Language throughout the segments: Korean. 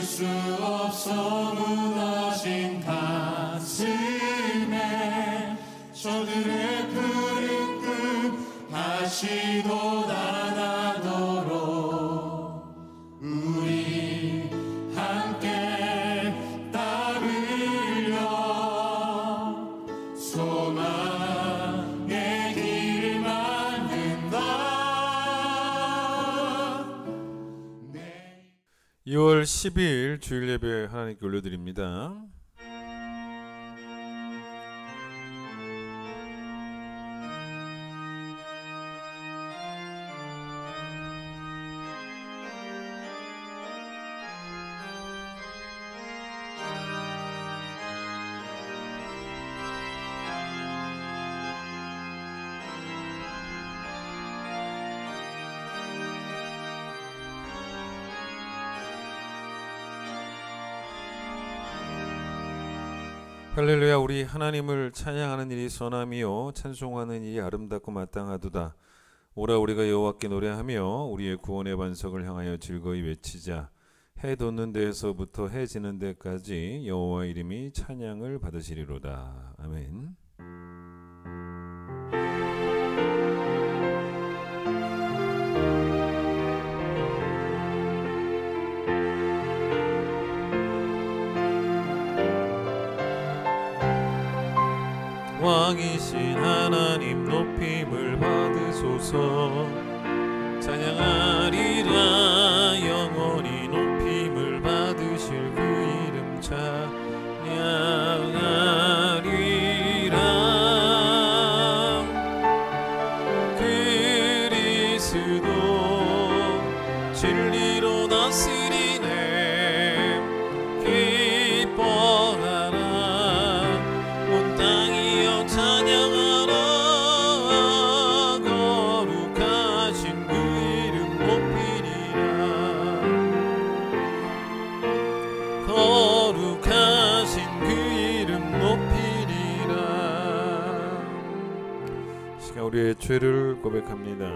수 없어 무너진 가슴에 저들의 푸른 꿈 다시 돋아나도록 우리 함께 따르려 소망의 길을 만든다. 2월 12일 주일 예배 하나님께 올려드립니다. 할렐루야. 우리 하나님을 찬양하는 일이 선함이요 찬송하는 일이 아름답고 마땅하도다. 오라 우리가 여호와께 노래하며 우리의 구원의 반석을 향하여 즐거이 외치자. 해 돋는 데에서부터 해 지는 데까지 여호와 이름이 찬양을 받으시리로다. 아멘. 왕이신 하나님 높임을 받으소서. 찬양하리라 영원히 높임을 받으실 그 이름 찬양하리라. 그리스도 진리로 다스리네. 기뻐하라 온 땅이여 찬양하라. 거룩하신 그 이름 높이리라. 거룩하신 그 이름 높이리라. 시간 우리의 죄를 고백합니다.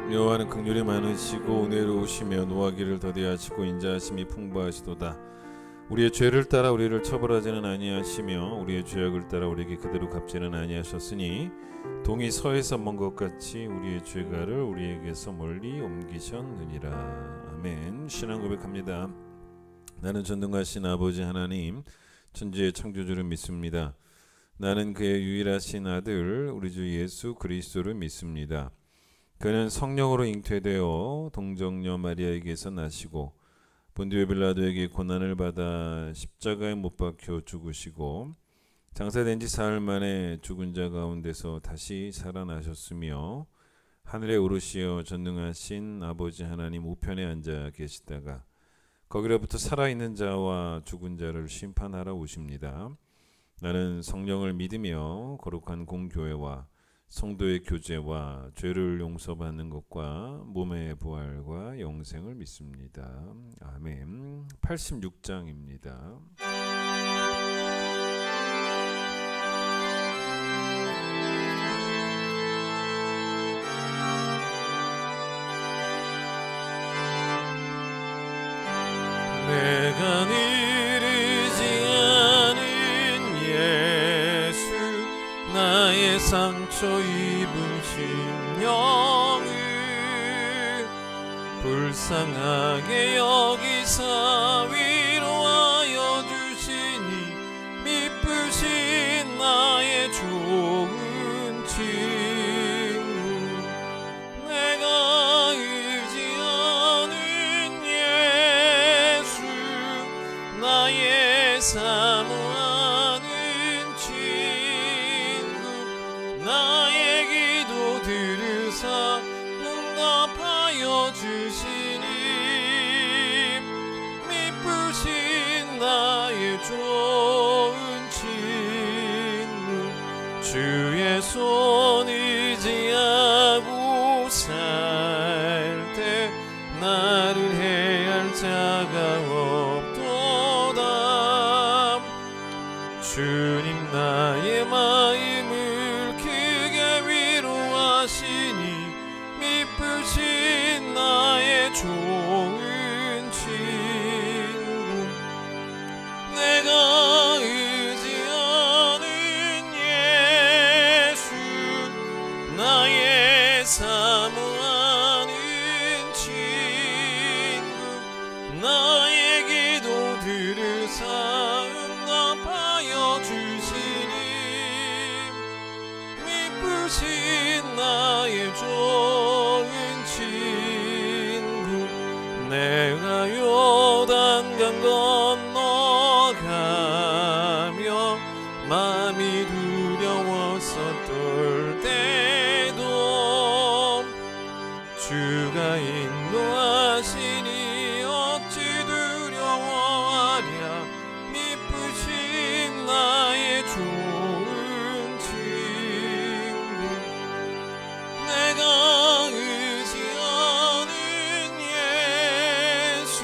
여호와는 긍휼이 많으시고 은혜로우시며 노하기를 더디하시고 인자하심이 풍부하시도다. 우리의 죄를 따라 우리를 처벌하지는 아니하시며 우리의 죄악을 따라 우리에게 그대로 갚지는 아니하셨으니 동이 서에서 먼 것 같이 우리의 죄가를 우리에게서 멀리 옮기셨느니라. 아멘. 신앙 고백합니다. 나는 전능하신 아버지 하나님 천지의 창조주를 믿습니다. 나는 그의 유일하신 아들 우리 주 예수 그리스도를 믿습니다. 그는 성령으로 잉태되어 동정녀 마리아에게서 나시고 본디오 빌라도에게 고난을 받아 십자가에 못 박혀 죽으시고 장사된 지 사흘 만에 죽은 자 가운데서 다시 살아나셨으며 하늘에 오르시어 전능하신 아버지 하나님 우편에 앉아 계시다가 거기로부터 살아있는 자와 죽은 자를 심판하러 오십니다. 나는 성령을 믿으며 거룩한 공교회와 성도의 교제와 죄를 용서받는 것과 몸의 부활과 영생을 믿습니다. 아멘. 86장입니다. 내가 이르지 않은 예수 나의 상처 입은 심령을 불쌍하게 여기사 위로하여 주시니 미쁘신 나의 기도 들으사 응답하여 주시니 미쁘신 나의 좋은 친구 주의 손 의지하고 살 때 나를 해할 자가 없도다. 주님 나의 마음을 크게 위로하시니 미쁘신 나의 좋은 친구 내가 의지하는 예수 나의 사모하는 친구 나의 기도 들으사 응답하여 주시니 미쁘신 나의 좋은 친구 내가 요단강 건너가며 마음이 두려웠었을 때도 주가 인도하시니 어찌 두려워하랴 미쁘신 나의 좋은 친구 내가 의지하는 예수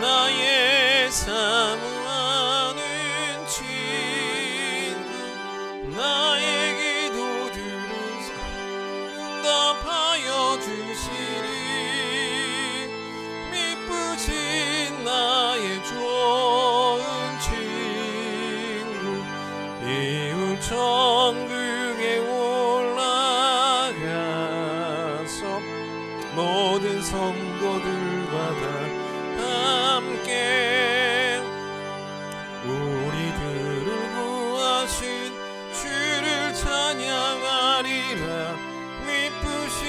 나의 사모하는 친구 나의 기도 들으사 응답하여 주시니 미쁘신 나의 좋은 친구 이웃 천국에 올라가서 모든 성도들과 다 함께 우리들을 구하신 주를 찬양하리라 미쁘신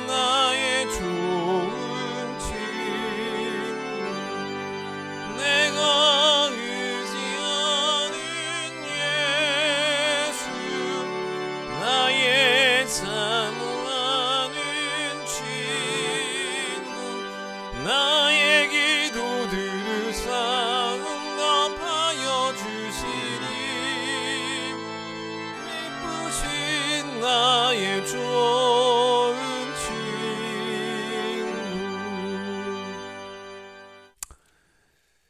나의 좋은 친구 내가 의지하는 예수 나의 사모하는 친구 나의 기도 들으사 응답하여 주시니 미쁘신 나의 좋은 친구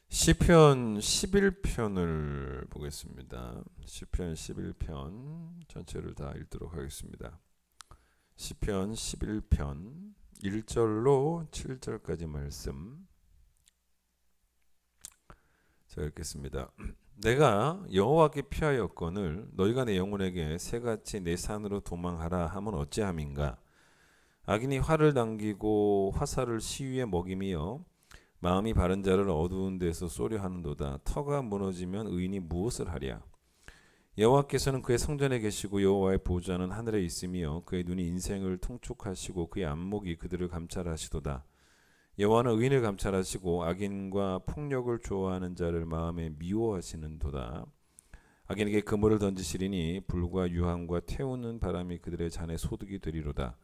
시편 11편을 보겠습니다. 시편 11편 전체를 다 읽도록 하겠습니다. 시편 11편 1절로 7절까지 말씀 제가 읽겠습니다. 내가 여호와께 피하였거늘 너희가 내 영혼에게 새같이 내 산으로 도망하라 하면 어찌함인가. 악인이 활을 당기고 화살을 시위에 먹이며 마음이 바른 자를 어두운 데서 쏘려 하는도다. 터가 무너지면 의인이 무엇을 하랴. 여호와께서는 그의 성전에 계시고 여호와의 보좌는 하늘에 있으며 그의 눈이 인생을 통촉하시고 그의 안목이 그들을 감찰하시도다. 여호와는 의인을 감찰하시고 악인과 폭력을 좋아하는 자를 마음에 미워하시는도다. 악인에게 그물을 던지시리니 불과 유황과 태우는 바람이 그들의 잔에 소득이 되리로다.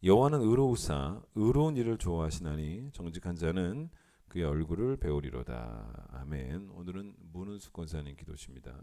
여호와는 의로우사 의로운 일을 좋아하시나니 정직한 자는 그의 얼굴을 배우리로다. 아멘. 오늘은 문은숙 권사님 기도십니다.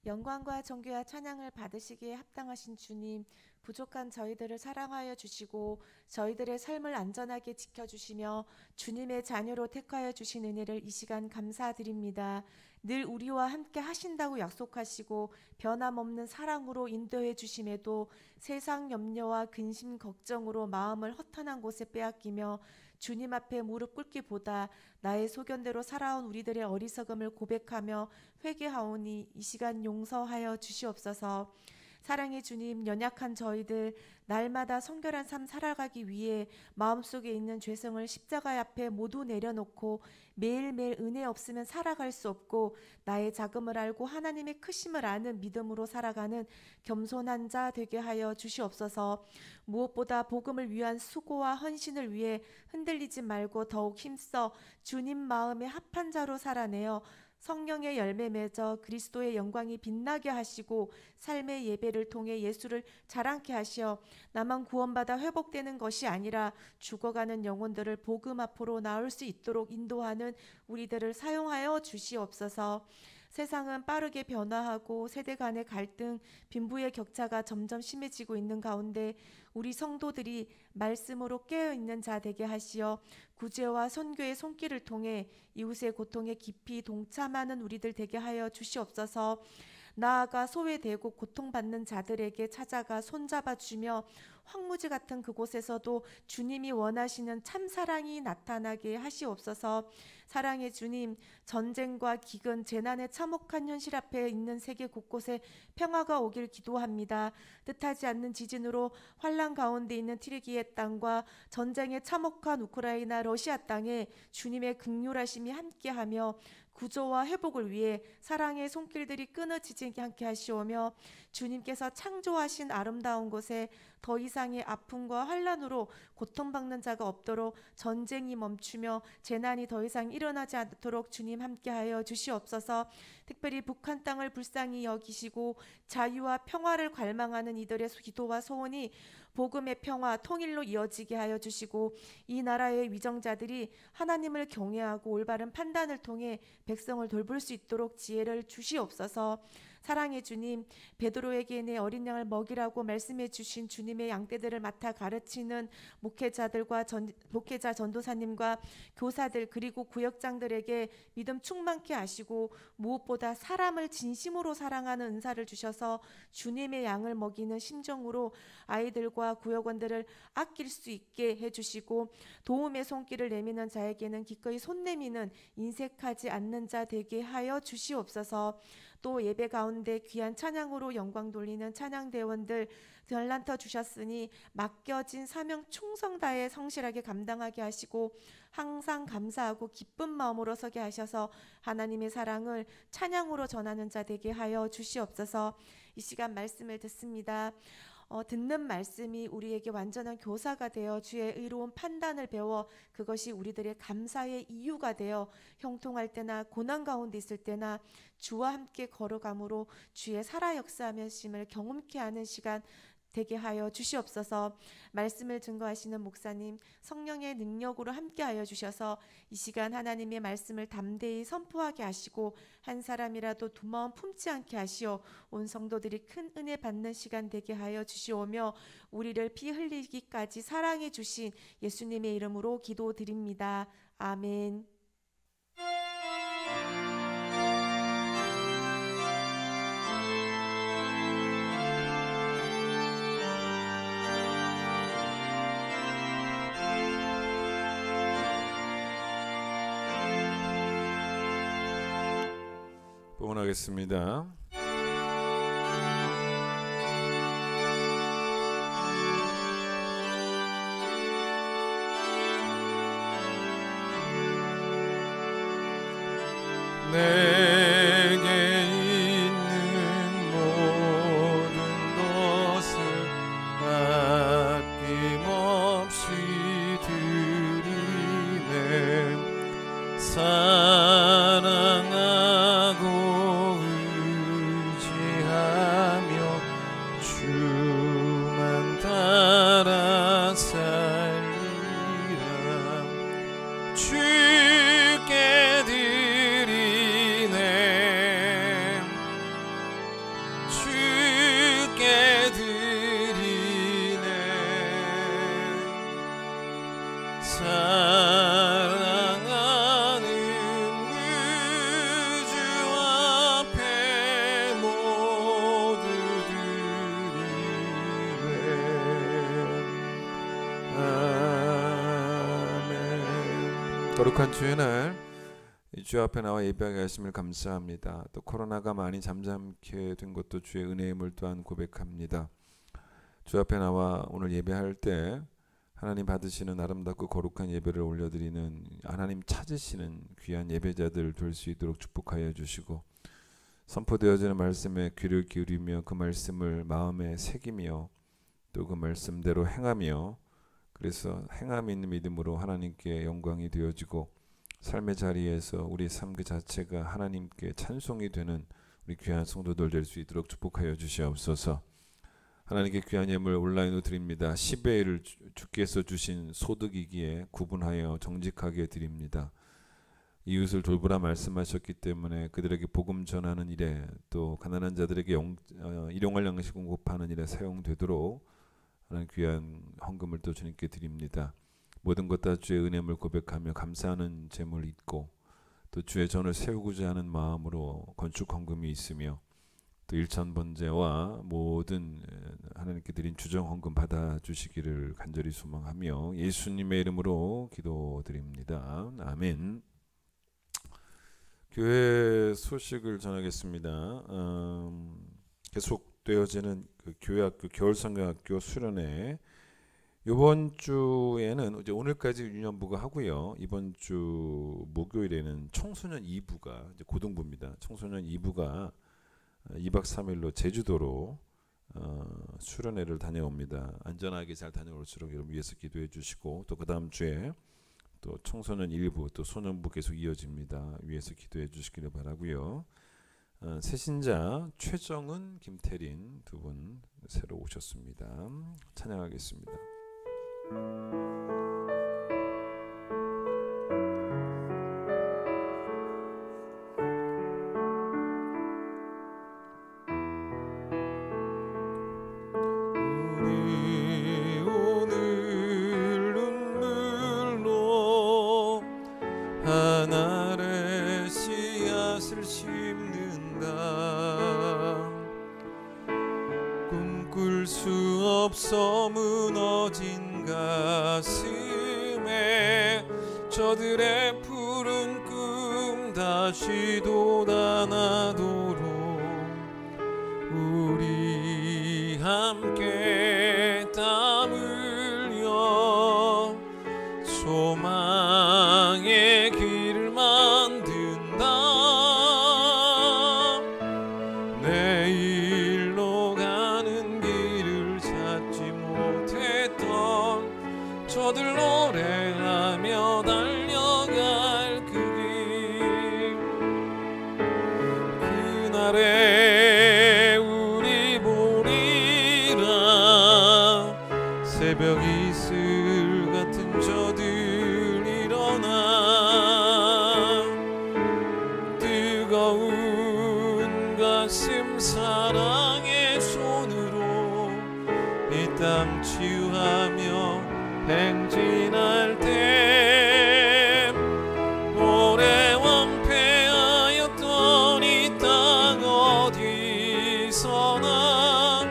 영광과 존귀와 찬양을 받으시기에 합당하신 주님, 부족한 저희들을 사랑하여 주시고 저희들의 삶을 안전하게 지켜주시며 주님의 자녀로 택하여 주신 은혜를 이 시간 감사드립니다. 늘 우리와 함께 하신다고 약속하시고 변함없는 사랑으로 인도해 주심에도 세상 염려와 근심 걱정으로 마음을 허탄한 곳에 빼앗기며 주님 앞에 무릎 꿇기보다 나의 소견대로 살아온 우리들의 어리석음을 고백하며 회개하오니 이 시간 용서하여 주시옵소서. 사랑의 주님, 연약한 저희들 날마다 성결한 삶 살아가기 위해 마음속에 있는 죄성을 십자가 앞에 모두 내려놓고 매일매일 은혜 없으면 살아갈 수 없고 나의 작음을 알고 하나님의 크심을 아는 믿음으로 살아가는 겸손한 자 되게 하여 주시옵소서. 무엇보다 복음을 위한 수고와 헌신을 위해 흔들리지 말고 더욱 힘써 주님 마음에 합한 자로 살아내어 성령의 열매 맺어 그리스도의 영광이 빛나게 하시고 삶의 예배를 통해 예수를 자랑케 하시어 나만 구원받아 회복되는 것이 아니라 죽어가는 영혼들을 복음 앞으로 나올 수 있도록 인도하는 우리들을 사용하여 주시옵소서. 세상은 빠르게 변화하고 세대 간의 갈등, 빈부의 격차가 점점 심해지고 있는 가운데 우리 성도들이 말씀으로 깨어있는 자 되게 하시어 구제와 선교의 손길을 통해 이웃의 고통에 깊이 동참하는 우리들 되게 하여 주시옵소서. 나아가 소외되고 고통받는 자들에게 찾아가 손잡아주며 황무지 같은 그곳에서도 주님이 원하시는 참사랑이 나타나게 하시옵소서. 사랑의 주님, 전쟁과 기근, 재난의 참혹한 현실 앞에 있는 세계 곳곳에 평화가 오길 기도합니다. 뜻하지 않는 지진으로 환란 가운데 있는 튀르기예 땅과 전쟁의 참혹한 우크라이나 러시아 땅에 주님의 긍휼하심이 함께하며 구조와 회복을 위해 사랑의 손길들이 끊어지지 않게 하시오며 주님께서 창조하신 아름다운 곳에 더 이상의 아픔과 환란으로 고통받는 자가 없도록 전쟁이 멈추며 재난이 더 이상 일어나지 않도록 주님 함께하여 주시옵소서. 특별히 북한 땅을 불쌍히 여기시고 자유와 평화를 갈망하는 이들의 기도와 소원이 복음의 평화, 통일로 이어지게 하여 주시고 이 나라의 위정자들이 하나님을 경외하고 올바른 판단을 통해 백성을 돌볼 수 있도록 지혜를 주시옵소서. 사랑의 주님, 베드로에게 내 어린 양을 먹이라고 말씀해 주신 주님의 양떼들을 맡아 가르치는 목회자 전도사님과 교사들 그리고 구역장들에게 믿음 충만케 하시고 무엇보다 사람을 진심으로 사랑하는 은사를 주셔서 주님의 양을 먹이는 심정으로 아이들과 구역원들을 아낄 수 있게 해주시고 도움의 손길을 내미는 자에게는 기꺼이 손 내미는 인색하지 않는 자 되게 하여 주시옵소서. 또 예배 가운데 귀한 찬양으로 영광 돌리는 찬양대원들 달란트 주셨으니 맡겨진 사명 충성 다해 성실하게 감당하게 하시고 항상 감사하고 기쁜 마음으로 서게 하셔서 하나님의 사랑을 찬양으로 전하는 자 되게 하여 주시옵소서. 이 시간 말씀을 듣습니다. 듣는 말씀이 우리에게 완전한 교사가 되어 주의 의로운 판단을 배워 그것이 우리들의 감사의 이유가 되어 형통할 때나 고난 가운데 있을 때나 주와 함께 걸어감으로 주의 살아 역사하심을 경험케 하는 시간 되게 하여 주시옵소서. 말씀을 증거하시는 목사님 성령의 능력으로 함께하여 주셔서 이 시간 하나님의 말씀을 담대히 선포하게 하시고 한 사람이라도 두 마음 품지 않게 하시어 온 성도들이 큰 은혜 받는 시간 되게 하여 주시오며 우리를 피 흘리기까지 사랑해 주신 예수님의 이름으로 기도드립니다. 아멘. 봉헌하겠습니다. 내게 있는 모든 것을 아낌없이 드리네. 사랑하고 의지하며 주만 따라 살리라. 주께 드리네. 주께 드리네. 사랑하는 우주 앞에 모두 드리네. 아멘. 거룩한 주의 날 이 주 앞에 나와 예배하게 하심을 감사합니다. 또 코로나가 많이 잠잠케 된 것도 주의 은혜임을 또한 고백합니다. 주 앞에 나와 오늘 예배할 때 하나님 받으시는 아름답고 거룩한 예배를 올려드리는 하나님 찾으시는 귀한 예배자들 될 수 있도록 축복하여 주시고 선포되어지는 말씀에 귀를 기울이며 그 말씀을 마음에 새기며 또 그 말씀대로 행하며 그래서 행함이 있는 믿음으로 하나님께 영광이 되어지고 삶의 자리에서 우리 삶 그 자체가 하나님께 찬송이 되는 우리 귀한 성도들 될 수 있도록 축복하여 주시옵소서. 하나님께 귀한 예물 온라인으로 드립니다. 10의 1을 주께서 주신 소득이기에 구분하여 정직하게 드립니다. 이웃을 돌보라 말씀하셨기 때문에 그들에게 복음 전하는 일에, 또 가난한 자들에게 일용할 양식 공급하는 일에 사용되도록 하나님 귀한 헌금을 또 주님께 드립니다. 모든 것 다 주의 은혜를 고백하며 감사하는 재물을 잊고 또 주의 전을 세우고자 하는 마음으로 건축 헌금이 있으며 또 일천 번제와 모든 하나님께 드린 주정 헌금 받아주시기를 간절히 소망하며 예수님의 이름으로 기도드립니다. 아멘. 교회 소식을 전하겠습니다. 계속되어지는 그 교회학교 겨울성경학교 수련회, 이번 주에는 이제 오늘까지 유년부가 하고요. 이번 주 목요일에는 청소년 2부가 이제 고등부입니다. 청소년 2부가 2박 3일로 제주도로 수련회를 다녀옵니다. 안전하게 잘 다녀올수록 여러분 위해서 기도해 주시고, 또 그 다음 주에 또 청소년 1부 또 소년부 계속 이어집니다. 위해서 기도해 주시기를 바라고요. 새신자 최정은, 김태린 두 분 새로 오셨습니다. 찬양하겠습니다. 우리 오늘 눈물로 하늘의 씨앗을 심는다. 꿈꿀 수 없어 무너진 가슴에 저들의 푸른 꿈 다시 돋아나도록 우리 함께 땀 흘려 소망의 길을 만든다. 내일로 가는 길을 찾지 못했던 저들 노래하며 달려갈 그 길, 그날에 우리 보리라. 새벽 이슬 같은 저들 일어나 뜨거운 가슴 사랑의 손으로 이 땅 치유하며 행진할 때 오래 왕패하였던 이 땅 어디서나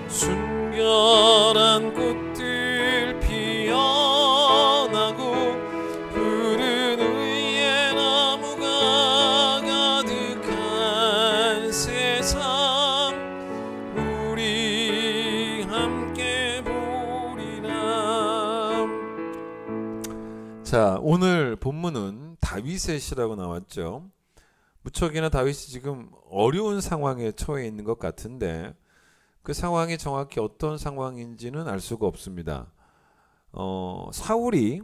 순결한 꽃들 피어나고 푸른 의의 나무가 가득한 세상 우리 함께 보리라. 자, 오늘 본문은 다윗의 시라고 나왔죠. 무척이나 다윗이 지금 어려운 상황에 처해 있는 것 같은데 그 상황이 정확히 어떤 상황인지는 알 수가 없습니다. 사울이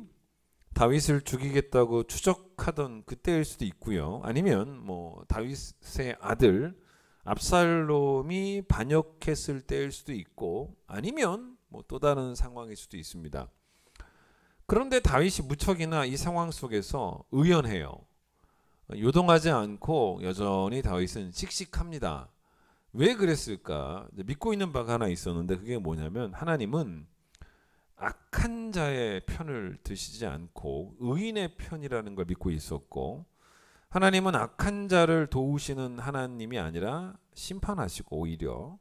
다윗을 죽이겠다고 추적하던 그때일 수도 있고요. 아니면 뭐 다윗의 아들 압살롬이 반역했을 때일 수도 있고, 아니면 뭐 또 다른 상황일 수도 있습니다. 그런데 다윗이 무척이나 이 상황 속에서 의연해요. 요동하지 않고 여전히 다윗은 씩씩합니다. 왜 그랬을까? 믿고 있는 바가 하나 있었는데 그게 뭐냐면 하나님은 악한 자의 편을 드시지 않고 의인의 편이라는 걸 믿고 있었고, 하나님은 악한 자를 도우시는 하나님이 아니라 심판하시고 오히려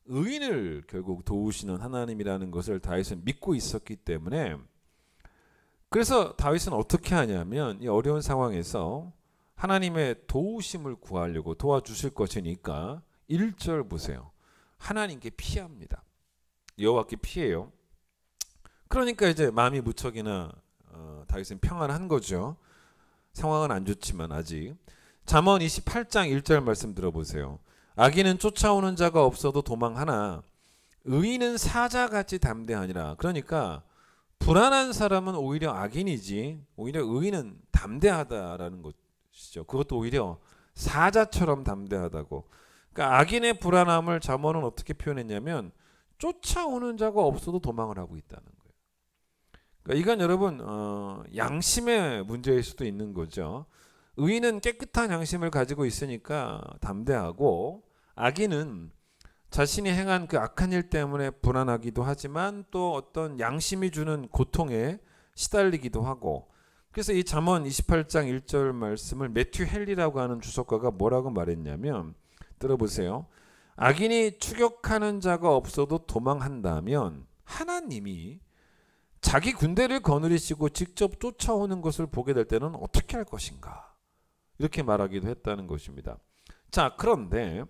의인을 결국 도우시는 하나님이라는 것을 다윗은 믿고 있었기 때문에, 그래서 다윗은 어떻게 하냐면 이 어려운 상황에서 하나님의 도우심을 구하려고 도와주실 것이니까 1절 보세요. 하나님께 피합니다. 여호와께 피해요. 그러니까 이제 마음이 무척이나 다윗은 평안한 거죠. 상황은 안 좋지만 아직. 잠언 28장 1절 말씀 들어보세요. 악인은 쫓아오는 자가 없어도 도망하나 의인은 사자같이 담대하니라. 그러니까 불안한 사람은 오히려 악인이지 오히려 의인은 담대하다라는 것이죠. 그것도 오히려 사자처럼 담대하다고. 그러니까 악인의 불안함을 잠언은 어떻게 표현했냐면 쫓아오는 자가 없어도 도망을 하고 있다는 거예요. 그러니까 이건 여러분 양심의 문제일 수도 있는 거죠. 의인은 깨끗한 양심을 가지고 있으니까 담대하고 악인은 자신이 행한 그 악한 일 때문에 불안하기도 하지만 또 어떤 양심이 주는 고통에 시달리기도 하고. 그래서 이 잠언 28장 1절 말씀을 매튜 헨리라고 하는 주석가가 뭐라고 말했냐면 들어보세요. 악인이 추격하는 자가 없어도 도망한다면 하나님이 자기 군대를 거느리시고 직접 쫓아오는 것을 보게 될 때는 어떻게 할 것인가 이렇게 말하기도 했다는 것입니다. 자, 그런데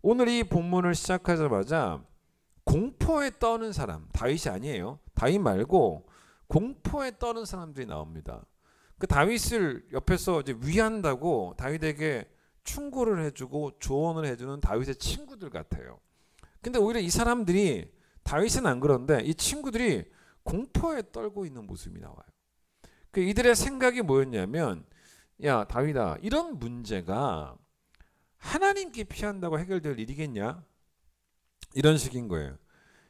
오늘 이 본문을 시작하자마자 공포에 떠는 사람, 다윗이 아니에요. 다윗 말고 공포에 떠는 사람들이 나옵니다. 그 다윗을 옆에서 이제 위한다고 다윗에게 충고를 해주고 조언을 해주는 다윗의 친구들 같아요. 근데 오히려 이 사람들이 다윗은 안 그런데 이 친구들이 공포에 떨고 있는 모습이 나와요. 그 이들의 생각이 뭐였냐면 야 다윗아 이런 문제가 하나님께 피한다고 해결될 일이겠냐? 이런 식인 거예요.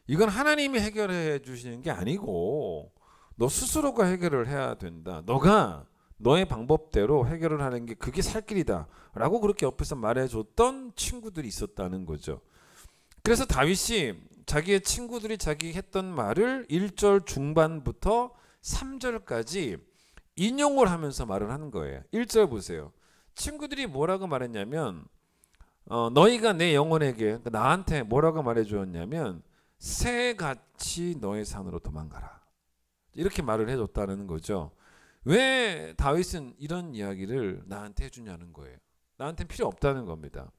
이건 하나님이 해결해 주시는 게 아니고 너 스스로가 해결을 해야 된다. 너가 너의 방법대로 해결을 하는 게 그게 살 길이다 라고 그렇게 옆에서 말해줬던 친구들이 있었다는 거죠. 그래서 다윗이 자기의 친구들이 자기 했던 말을 1절 중반부터 3절까지 인용을 하면서 말을 하는 거예요. 1절 보세요. 친구들이 뭐라고 말했냐면 너희가 내 영혼에게 나한테 뭐라고 말해주었냐면 새같이 너의 산으로 도망가라 이렇게 말을 해줬다는 거죠. 왜 다윗은 이런 이야기를 나한테 해주냐는 거예요. 나한테는 필요 없다는 겁니다.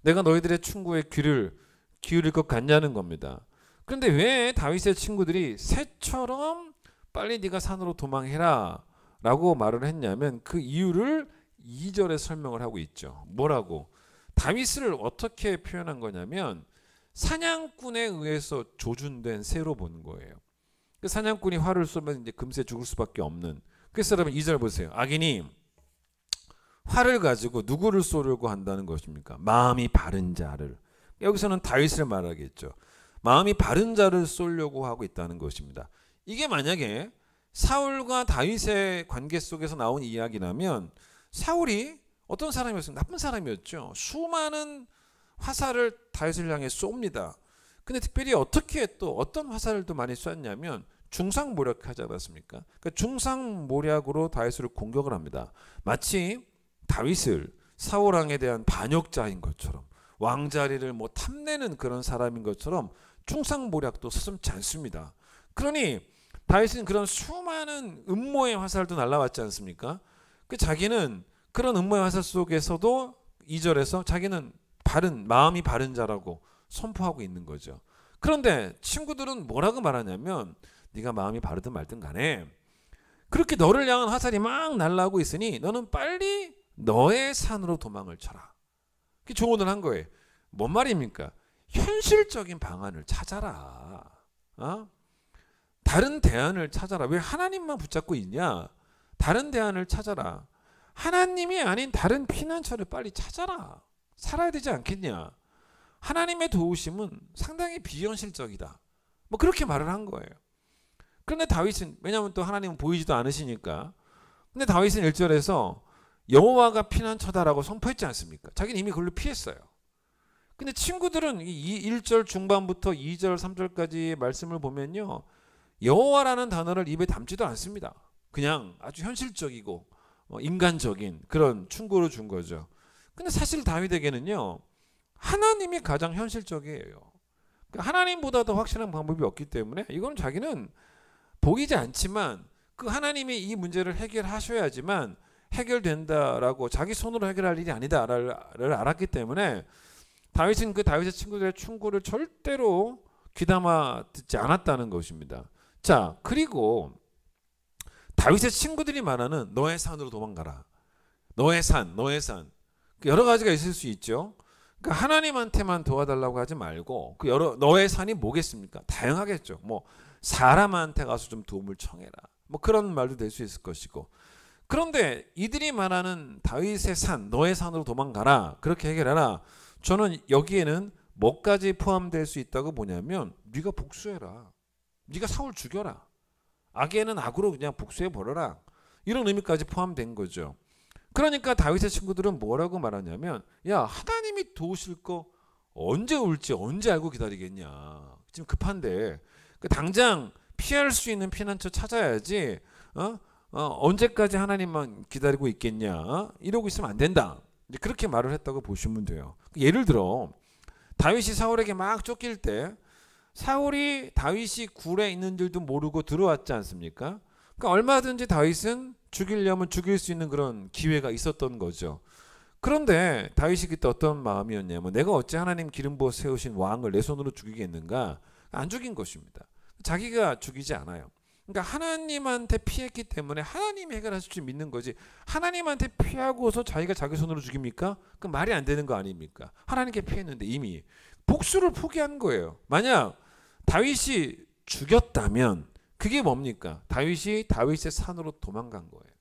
내가 너희들의 충고에 귀를 기울일 것 같냐는 겁니다. 그런데 왜 다윗의 친구들이 새처럼 빨리 네가 산으로 도망해라 라고 말을 했냐면 그 이유를 2절에 설명을 하고 있죠. 뭐라고? 다윗을 어떻게 표현한 거냐면 사냥꾼에 의해서 조준된 새로 보는 거예요. 그 사냥꾼이 활을 쏘면 이제 금세 죽을 수밖에 없는. 그래서 여러분 2절 보세요. 악인이 활을 가지고 누구를 쏘려고 한다는 것입니까? 마음이 바른 자를. 여기서는 다윗을 말하겠죠. 마음이 바른 자를 쏘려고 하고 있다는 것입니다. 이게 만약에 사울과 다윗의 관계 속에서 나온 이야기라면 사울이 어떤 사람이었어요? 나쁜 사람이었죠. 수많은 화살을 다윗을 향해 쏩니다. 근데 특별히 어떻게 또 어떤 화살을 또 많이 쐈냐면 중상모략하지 않았습니까? 그러니까 중상모략으로 다윗을 공격을 합니다. 마치 다윗을 사울 왕에 대한 반역자인 것처럼 왕자리를 뭐 탐내는 그런 사람인 것처럼 중상모략도 서슴지 않습니다. 그러니 다윗은 그런 수많은 음모의 화살도 날라왔지 않습니까? 그 자기는 그런 음모의 화살 속에서도 2절에서 자기는 마음이 바른 자라고 선포하고 있는 거죠. 그런데 친구들은 뭐라고 말하냐면 네가 마음이 바르든 말든 간에 그렇게 너를 향한 화살이 막 날라오고 있으니 너는 빨리 너의 산으로 도망을 쳐라. 그 조언을 한 거예요. 뭔 말입니까? 현실적인 방안을 찾아라. 다른 대안을 찾아라. 왜 하나님만 붙잡고 있냐? 다른 대안을 찾아라. 하나님이 아닌 다른 피난처를 빨리 찾아라. 살아야 되지 않겠냐? 하나님의 도우심은 상당히 비현실적이다. 뭐 그렇게 말을 한 거예요. 그런데 다윗은 왜냐하면 또 하나님은 보이지도 않으시니까. 근데 다윗은 1절에서 여호와가 피난처다라고 선포했지 않습니까? 자기는 이미 그걸로 피했어요. 근데 친구들은 이 1절 중반부터 2절 3절까지 말씀을 보면요. 여호와라는 단어를 입에 담지도 않습니다. 그냥 아주 현실적이고 인간적인 그런 충고를 준 거죠. 근데 사실 다윗에게는요. 하나님이 가장 현실적이에요. 하나님보다 더 확실한 방법이 없기 때문에 이건 자기는 보이지 않지만 그 하나님이 이 문제를 해결하셔야지만 해결된다라고 자기 손으로 해결할 일이 아니다를 알았기 때문에 다윗은 그 다윗의 친구들의 충고를 절대로 귀담아 듣지 않았다는 것입니다. 자, 그리고 다윗의 친구들이 말하는 너의 산으로 도망가라. 너의 산. 여러 가지가 있을 수 있죠. 그러니까 하나님한테만 도와달라고 하지 말고 그 너의 산이 뭐겠습니까? 다양하겠죠. 뭐 사람한테 가서 좀 도움을 청해라. 뭐 그런 말도 될 수 있을 것이고. 그런데 이들이 말하는 다윗의 산, 너의 산으로 도망가라. 그렇게 해결해라. 저는 여기에는 뭐까지 포함될 수 있다고 보냐면 네가 복수해라. 네가 사울 죽여라. 악에는 악으로 그냥 복수해 버려라. 이런 의미까지 포함된 거죠. 그러니까 다윗의 친구들은 뭐라고 말하냐면 야 하나님이 도우실 거 언제 올지 언제 알고 기다리겠냐. 지금 급한데 당장 피할 수 있는 피난처 찾아야지 언제까지 하나님만 기다리고 있겠냐. 이러고 있으면 안 된다. 그렇게 말을 했다고 보시면 돼요. 예를 들어 다윗이 사울에게 막 쫓길 때 사울이 다윗이 굴에 있는 줄도 모르고 들어왔지 않습니까? 그러니까 얼마든지 다윗은 죽이려면 죽일 수 있는 그런 기회가 있었던 거죠. 그런데 다윗이 그때 어떤 마음이었냐면 내가 어찌 하나님 기름 부어 세우신 왕을 내 손으로 죽이겠는가? 안 죽인 것입니다. 자기가 죽이지 않아요. 그러니까 하나님한테 피했기 때문에 하나님이 해결하실 줄 믿는 거지. 하나님한테 피하고서 자기가 자기 손으로 죽입니까? 그 말이 안 되는 거 아닙니까? 하나님께 피했는데 이미 복수를 포기한 거예요. 만약 다윗이 죽였다면 그게 뭡니까? 다윗이 다윗의 산으로 도망간 거예요.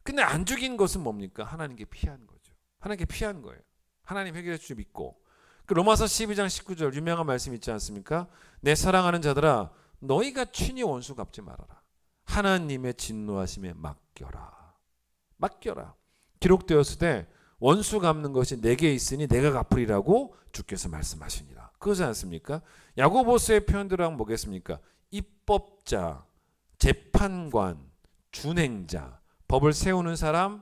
근데 안 죽인 것은 뭡니까? 하나님께 피한 거죠. 하나님께 피한 거예요. 하나님 해결해 줄 믿고. 그 로마서 12장 19절 유명한 말씀 있지 않습니까? 내 사랑하는 자들아 너희가 친히 원수 갚지 말아라. 하나님의 진노하심에 맡겨라. 맡겨라. 기록되었을 때 원수 갚는 것이 내게 있으니 내가 갚으리라고 주께서 말씀하시니라. 그거지 않습니까? 야고보서의 표현들은 뭐겠습니까? 입법자, 재판관, 준행자, 법을 세우는 사람,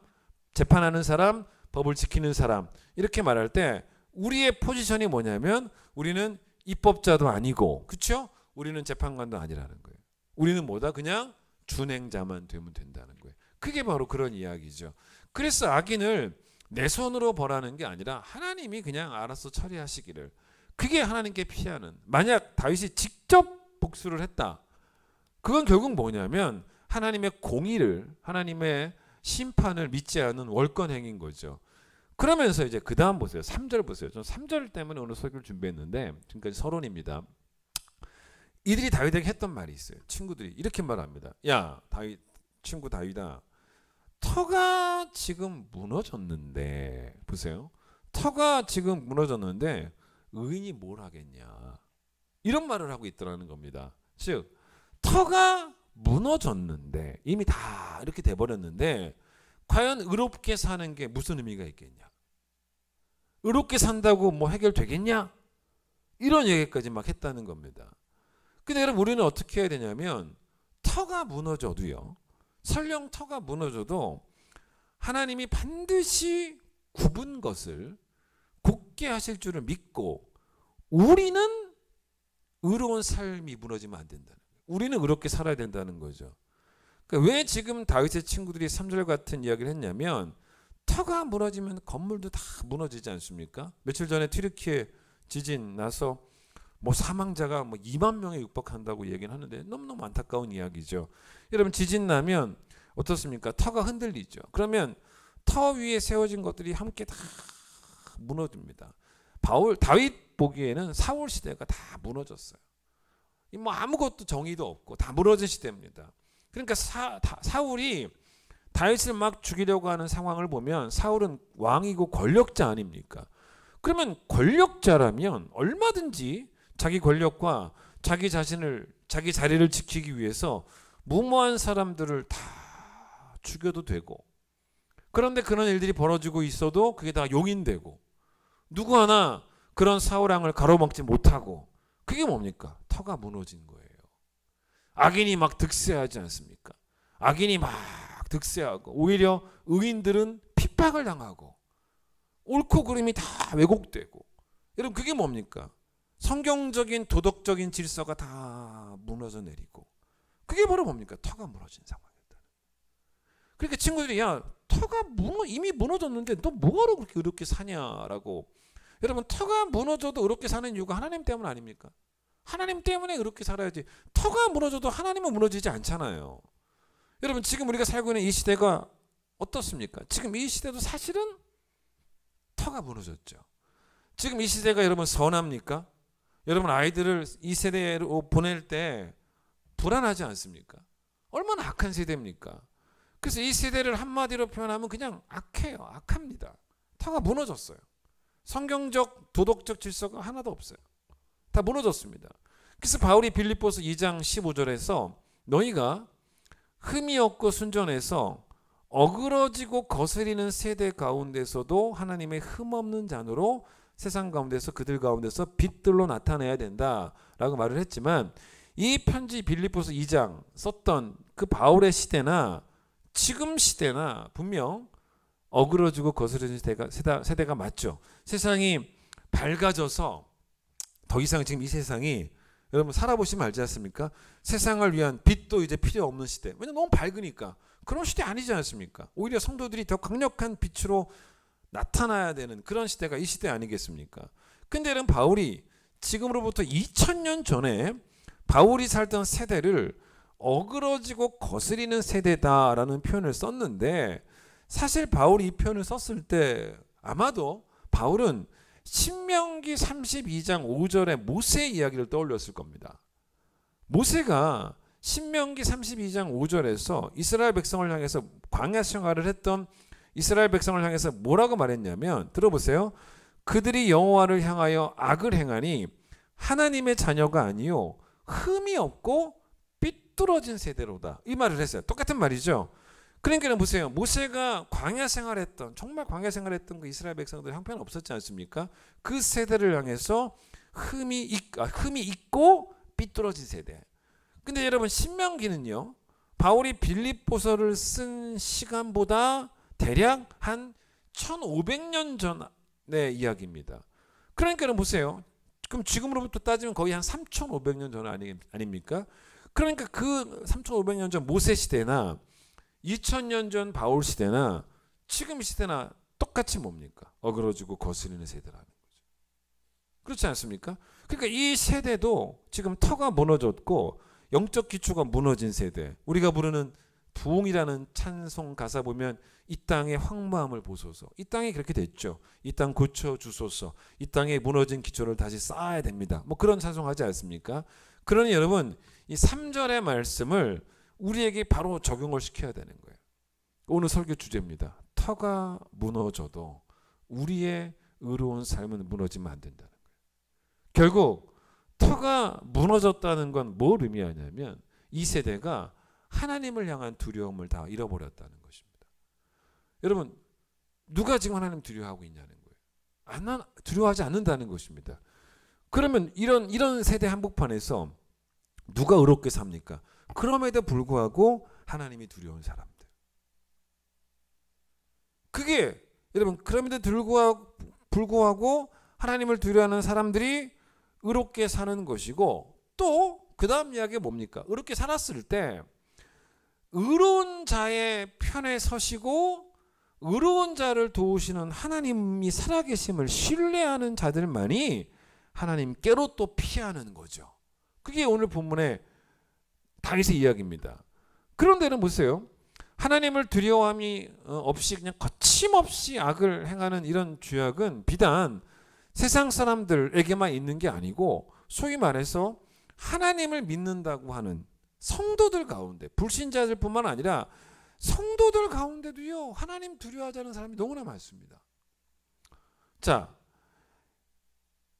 재판하는 사람, 법을 지키는 사람. 이렇게 말할 때 우리의 포지션이 뭐냐면 우리는 입법자도 아니고 그렇죠? 우리는 재판관도 아니라는 거예요. 우리는 뭐다? 그냥 준행자만 되면 된다는 거예요. 그게 바로 그런 이야기죠. 그래서 악인을 내 손으로 벌하는 게 아니라 하나님이 그냥 알아서 처리하시기를. 그게 하나님께 피하는. 만약 다윗이 직접 복수를 했다. 그건 결국 뭐냐면 하나님의 공의를, 하나님의 심판을 믿지 않은 월권행인 거죠. 그러면서 이제 그 다음 보세요. 3절 보세요. 저는 3절 때문에 오늘 설교를 준비했는데 지금까지 서론입니다. 이들이 다윗에게 했던 말이 있어요. 친구들이 이렇게 말합니다. 야 다윗, 친구 다윗아, 터가 지금 무너졌는데 보세요. 터가 지금 무너졌는데 의인이 뭘 하겠냐. 이런 말을 하고 있더라는 겁니다. 즉 터가 무너졌는데 이미 다 이렇게 돼버렸는데 과연 의롭게 사는 게 무슨 의미가 있겠냐. 의롭게 산다고 뭐 해결되겠냐. 이런 얘기까지 막 했다는 겁니다. 근데 여러분 우리는 어떻게 해야 되냐면 터가 무너져도요. 설령 터가 무너져도 하나님이 반드시 굽은 것을 곧게 하실 줄을 믿고 우리는 의로운 삶이 무너지면 안 된다는 거예요. 우리는 의롭게 살아야 된다는 거죠. 그러니까 왜 지금 다윗의 친구들이 3절 같은 이야기를 했냐면 터가 무너지면 건물도 다 무너지지 않습니까? 며칠 전에 튀르키예 지진 나서 뭐 사망자가 뭐 2만 명에 육박한다고 얘기는 하는데 너무너무 안타까운 이야기죠. 여러분 지진 나면 어떻습니까? 터가 흔들리죠. 그러면 터 위에 세워진 것들이 함께 다 무너집니다. 다윗 보기에는 사울 시대가 다 무너졌어요. 뭐 아무것도 정의도 없고 다 무너진 시대입니다. 그러니까 사울이 다윗을 막 죽이려고 하는 상황을 보면 사울은 왕이고 권력자 아닙니까? 그러면 권력자라면 얼마든지 자기 권력과 자기 자리를 지키기 위해서 무모한 사람들을 다 죽여도 되고, 그런데 그런 일들이 벌어지고 있어도 그게 다 용인되고 누구 하나 그런 사울왕을 가로막지 못하고, 그게 뭡니까? 터가 무너진 거예요. 악인이 막 득세하지 않습니까? 악인이 막 득세하고 오히려 의인들은 핍박을 당하고 옳고 그름이 다 왜곡되고, 여러분 그게 뭡니까? 성경적인 도덕적인 질서가 다 무너져 내리고, 그게 바로 뭡니까? 터가 무너진 상황이었다. 그러니까 친구들이 야 터가 이미 무너졌는데 너 뭐하러 그렇게 의롭게 사냐라고. 여러분 터가 무너져도 의롭게 사는 이유가 하나님 때문 아닙니까? 하나님 때문에 의롭게 살아야지. 터가 무너져도 하나님은 무너지지 않잖아요. 여러분 지금 우리가 살고 있는 이 시대가 어떻습니까? 지금 이 시대도 사실은 터가 무너졌죠. 지금 이 시대가 여러분 선합니까? 여러분 아이들을 이 세대로 보낼 때 불안하지 않습니까? 얼마나 악한 세대입니까? 그래서 이 세대를 한마디로 표현하면 그냥 악해요. 악합니다. 터가 무너졌어요. 성경적 도덕적 질서가 하나도 없어요. 다 무너졌습니다. 그래서 바울이 빌립보서 2장 15절에서 너희가 흠이 없고 순전해서 어그러지고 거스리는 세대 가운데서도 하나님의 흠없는 자녀로 세상 가운데서 그들 가운데서 빛들로 나타내야 된다라고 말을 했지만 이 편지 빌립보서 2장 썼던 그 바울의 시대나 지금 시대나 분명 어그러지고 거스르는 세대가 맞죠. 세상이 밝아져서 더 이상 지금 이 세상이 여러분 살아보시면 알지 않습니까? 세상을 위한 빛도 이제 필요 없는 시대. 왜냐면 너무 밝으니까. 그런 시대 아니지 않습니까? 오히려 성도들이 더 강력한 빛으로 나타나야 되는 그런 시대가 이 시대 아니겠습니까? 근데 여러분 바울이 지금으로부터 2000년 전에 바울이 살던 세대를 어그러지고 거스리는 세대다라는 표현을 썼는데 사실 바울이 이 표현을 썼을 때 아마도 바울은 신명기 32장 5절의 모세 이야기를 떠올렸을 겁니다. 모세가 신명기 32장 5절에서 이스라엘 백성을 향해서 광야 생활을 했던 이스라엘 백성을 향해서 뭐라고 말했냐면 들어보세요. 그들이 여호와를 향하여 악을 행하니 하나님의 자녀가 아니요 흠이 없고 삐뚤어진 세대로다. 이 말을 했어요. 똑같은 말이죠. 그러니까 보세요. 모세가 광야 생활했던 정말 광야 생활했던 그 이스라엘 백성들 형편 없었지 않습니까? 그 세대를 향해서 흠이 있고 삐뚤어진 세대. 근데 여러분 신명기는요. 바울이 빌립보서를 쓴 시간보다 대략 한 1500년 전의 이야기입니다. 그러니까 보세요. 그럼 지금으로부터 따지면 거의 한 3500년 전 아닙니까? 그러니까 그 3500년 전 모세 시대나 2000년 전 바울 시대나 지금 시대나 똑같이 뭡니까? 어그러지고 거스리는 세대라는 거죠. 그렇지 않습니까? 그러니까 이 세대도 지금 터가 무너졌고 영적 기초가 무너진 세대. 우리가 부르는 부흥이라는 찬송 가사 보면 이 땅의 황무함을 보소서. 이 땅이 그렇게 됐죠. 이 땅 고쳐주소서. 이 땅에 무너진 기초를 다시 쌓아야 됩니다. 뭐 그런 찬송하지 않습니까? 그러니 여러분 이 3절의 말씀을 우리에게 바로 적용을 시켜야 되는 거예요. 오늘 설교 주제입니다. 터가 무너져도 우리의 의로운 삶은 무너지면 안 된다는 거예요. 결국 터가 무너졌다는 건 뭘 의미하냐면 이 세대가 하나님을 향한 두려움을 다 잃어버렸다는 것입니다. 여러분 누가 지금 하나님 두려워하고 있냐는 거예요. 두려워하지 않는다는 것입니다. 그러면 이런 세대 한복판에서 누가 의롭게 삽니까? 그럼에도 불구하고 하나님이 두려운 사람들. 그게 여러분 그럼에도 불구하고 하나님을 두려워하는 사람들이 의롭게 사는 것이고 또 그 다음 이야기가 뭡니까? 의롭게 살았을 때 의로운 자의 편에 서시고 의로운 자를 도우시는 하나님이 살아계심을 신뢰하는 자들만이 하나님께로 또 피하는 거죠. 그게 오늘 본문의 다윗의 이야기입니다. 그런데는 보세요. 하나님을 두려워함이 없이 그냥 거침없이 악을 행하는 이런 죄악은 비단 세상 사람들에게만 있는 게 아니고 소위 말해서 하나님을 믿는다고 하는 성도들 가운데 불신자들뿐만 아니라 성도들 가운데도요. 하나님 두려워하지 않는 사람이 너무나 많습니다. 자,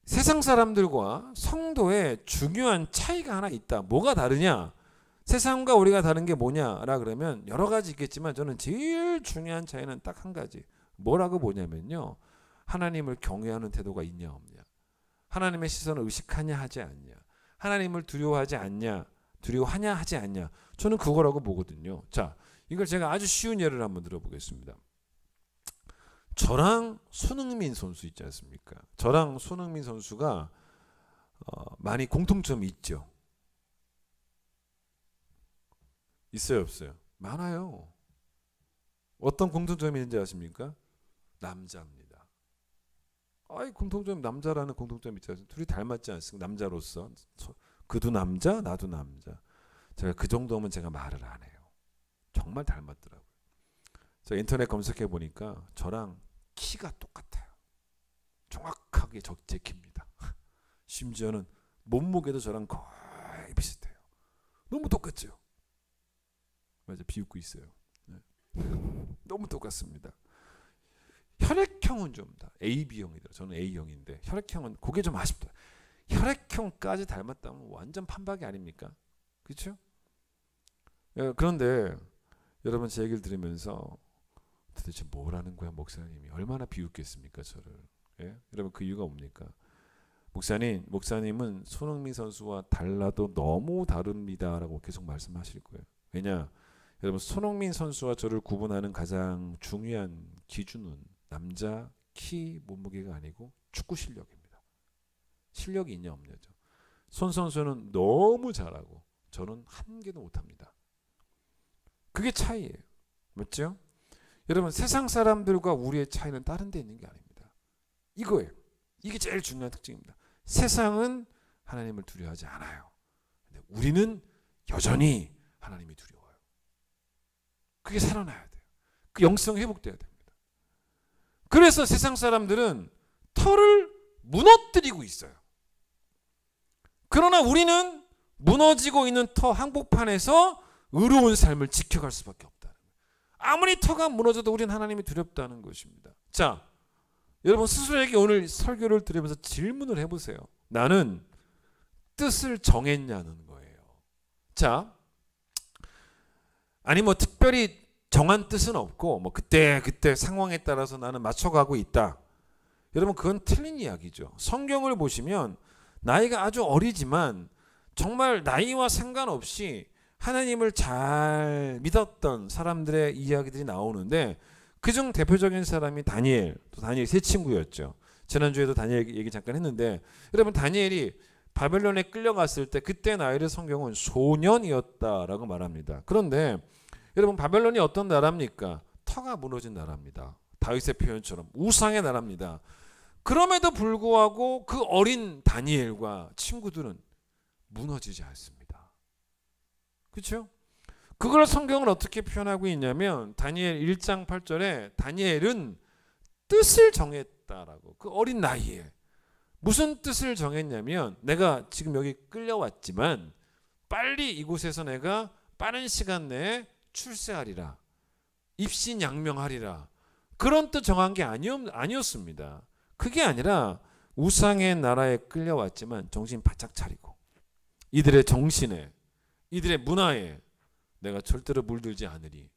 세상 사람들과 성도의 중요한 차이가 하나 있다. 뭐가 다르냐? 세상과 우리가 다른 게 뭐냐라 그러면 여러 가지 있겠지만 저는 제일 중요한 차이는 딱 한 가지. 뭐라고 보냐면요. 하나님을 경외하는 태도가 있냐 없냐. 하나님의 시선을 의식하냐 하지 않냐. 하나님을 두려워하지 않냐. 두려워하냐 하지 않냐. 저는 그거라고 보거든요. 자, 이걸 제가 아주 쉬운 예를 한번 들어보겠습니다. 저랑 손흥민 선수 있지 않습니까? 저랑 손흥민 선수가 많이 공통점이 있죠. 있어요 없어요? 많아요. 어떤 공통점이 있는지 아십니까? 남자입니다. 공통점 남자라는 공통점이 있지 않습니까? 둘이 닮았지 않습니까? 남자로서 그도 남자 나도 남자. 제가 그 정도면 제가 말을 안 해요. 정말 닮았더라고요. 제가 인터넷 검색해 보니까 저랑 키가 똑같아요. 정확하게 적재킵니다. 심지어는 몸무게도 저랑 거의 비슷해요. 너무 똑같죠? 맞아, 비웃고 있어요. 네. 너무 똑같습니다. 혈액형은 좀 다 AB형이다. 저는 A형인데 혈액형은 그게 좀 아쉽다. 혈액형까지 닮았다면 완전 판박이 아닙니까? 그렇죠? 그런데 여러분 제 얘기를 들으면서 도대체 뭐라는 거야 목사님이? 얼마나 비웃겠습니까 저를? 예? 여러분 그 이유가 뭡니까? 목사님은 손흥민 선수와 달라도 너무 다릅니다라고 계속 말씀하실 거예요. 왜냐? 여러분 손흥민 선수와 저를 구분하는 가장 중요한 기준은 남자 키 몸무게가 아니고 축구 실력입니다. 실력이 있냐 없냐죠. 손 선수는 너무 잘하고 저는 한 개도 못합니다. 그게 차이예요. 맞죠? 여러분 세상 사람들과 우리의 차이는 다른 데 있는 게 아닙니다. 이거예요. 이게 제일 중요한 특징입니다. 세상은 하나님을 두려워하지 않아요. 근데 우리는 여전히 하나님이 두려워요. 그게 살아나야 돼요. 그 영성이 회복돼야 됩니다. 그래서 세상 사람들은 털을 무너뜨리고 있어요. 그러나 우리는 무너지고 있는 터 한복판에서 의로운 삶을 지켜갈 수밖에 없다는 거예요. 아무리 터가 무너져도 우리는 하나님이 두렵다는 것입니다. 자, 여러분 스스로에게 오늘 설교를 들으면서 질문을 해보세요. 나는 뜻을 정했냐는 거예요. 자, 아니 뭐 특별히 정한 뜻은 없고 뭐 그때 상황에 따라서 나는 맞춰가고 있다. 여러분 그건 틀린 이야기죠. 성경을 보시면 나이가 아주 어리지만 정말 나이와 상관없이 하나님을 잘 믿었던 사람들의 이야기들이 나오는데 그중 대표적인 사람이 다니엘, 또 다니엘 세 친구였죠. 지난주에도 다니엘 얘기 잠깐 했는데 여러분 다니엘이 바벨론에 끌려갔을 때 그때 나이를 성경은 소년이었다라고 말합니다. 그런데 여러분 바벨론이 어떤 나라입니까? 터가 무너진 나라입니다. 다윗의 표현처럼 우상의 나라입니다. 그럼에도 불구하고 그 어린 다니엘과 친구들은 무너지지 않습니다. 그렇죠? 그걸 성경은 어떻게 표현하고 있냐면 다니엘 1장 8절에 다니엘은 뜻을 정했다라고. 그 어린 나이에 무슨 뜻을 정했냐면 내가 지금 여기 끌려왔지만 빨리 이곳에서 내가 빠른 시간 내에 출세하리라. 입신양명하리라. 그런 뜻 정한 게 아니었습니다. 그게 아니라 우상의 나라에 끌려왔지만 정신 바짝 차리고 이들의 정신에 이들의 문화에 내가 절대로 물들지 않으리.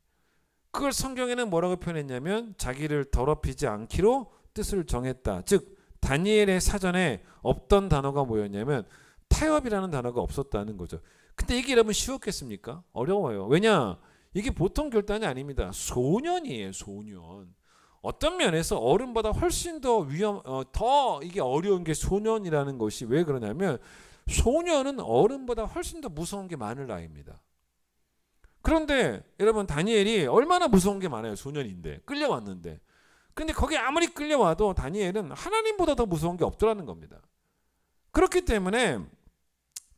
그걸 성경에는 뭐라고 표현했냐면 자기를 더럽히지 않기로 뜻을 정했다. 즉 다니엘의 사전에 없던 단어가 뭐였냐면 타협이라는 단어가 없었다는 거죠. 근데 이게 여러분 쉬웠겠습니까? 어려워요. 왜냐? 이게 보통 결단이 아닙니다. 소년이에요. 소년. 어떤 면에서 어른보다 훨씬 더 더 이게 어려운 게 소년이라는 것이 왜 그러냐면 소년은 어른보다 훨씬 더 무서운 게 많을 나이입니다. 그런데 여러분 다니엘이 얼마나 무서운 게 많아요. 소년인데 끌려왔는데. 그런데 거기 아무리 끌려와도 다니엘은 하나님보다 더 무서운 게 없더라는 겁니다. 그렇기 때문에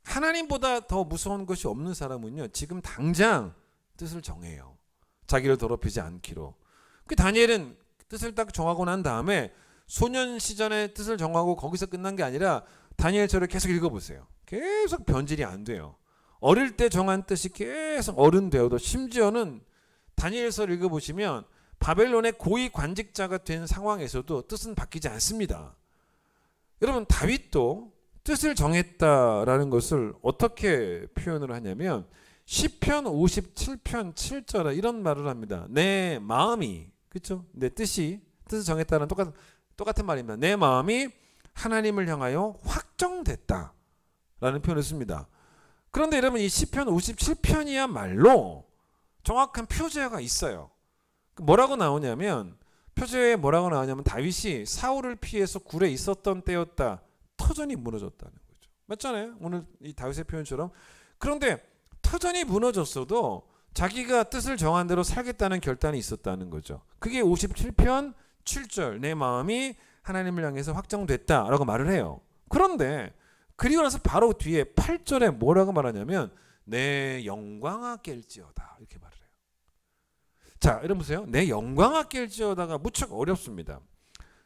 하나님보다 더 무서운 것이 없는 사람은요 지금 당장 뜻을 정해요. 자기를 더럽히지 않기로. 그 다니엘은 뜻을 딱 정하고 난 다음에 소년 시절에 뜻을 정하고 거기서 끝난 게 아니라 다니엘서를 계속 읽어보세요. 계속 변질이 안 돼요. 어릴 때 정한 뜻이 계속 어른 되어도 심지어는 다니엘서를 읽어보시면 바벨론의 고위 관직자가 된 상황에서도 뜻은 바뀌지 않습니다. 여러분 다윗도 뜻을 정했다라는 것을 어떻게 표현을 하냐면 시편 57편 7절에 이런 말을 합니다. 내 마음이 그렇죠? 내 뜻을 정했다는 똑같은 말입니다. 내 마음이 하나님을 향하여 확정됐다라는 표현을 씁니다. 그런데 여러분 이 시편 57편이야말로 정확한 표제가 있어요. 뭐라고 나오냐면 표제에 뭐라고 나오냐면 다윗이 사울을 피해서 굴에 있었던 때였다. 터전이 무너졌다는 거죠. 맞잖아요. 오늘 이 다윗의 표현처럼. 그런데 터전이 무너졌어도 자기가 뜻을 정한 대로 살겠다는 결단이 있었다는 거죠. 그게 57편 7절 내 마음이 하나님을 향해서 확정됐다라고 말을 해요. 그런데 그리고 나서 바로 뒤에 8절에 뭐라고 말하냐면 내 영광아 깰지어다 이렇게 말을 해요. 자 여러분 보세요. 내 영광아 깰지어다가 무척 어렵습니다.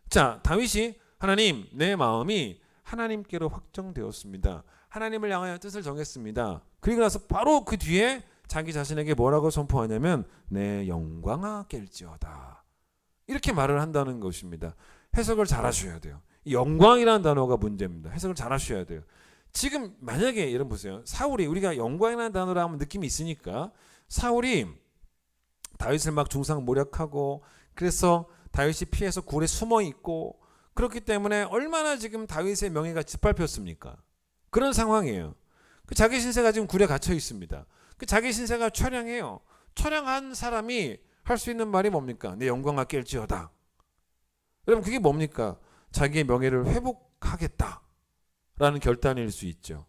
자 다윗이 하나님, 내 마음이 하나님께로 확정되었습니다. 하나님을 향하여 뜻을 정했습니다. 그리고 나서 바로 그 뒤에 자기 자신에게 뭐라고 선포하냐면 내 영광아 깰지어다. 이렇게 말을 한다는 것입니다. 해석을 잘 하셔야 돼요. 이 영광이라는 단어가 문제입니다. 해석을 잘 하셔야 돼요. 지금 만약에 여러분 보세요. 사울이, 우리가 영광이라는 단어로 하면 느낌이 있으니까 사울이 다윗을 막 중상모략하고 그래서 다윗이 피해서 굴에 숨어 있고 그렇기 때문에 얼마나 지금 다윗의 명예가 짓밟혔습니까? 그런 상황이에요. 그 자기 신세가 지금 굴에 갇혀 있습니다. 그 자기 신세가 처량해요. 처량한 사람이 할 수 있는 말이 뭡니까? 내 영광아 깰지어다. 여러분 그게 뭡니까? 자기의 명예를 회복하겠다 라는 결단일 수 있죠.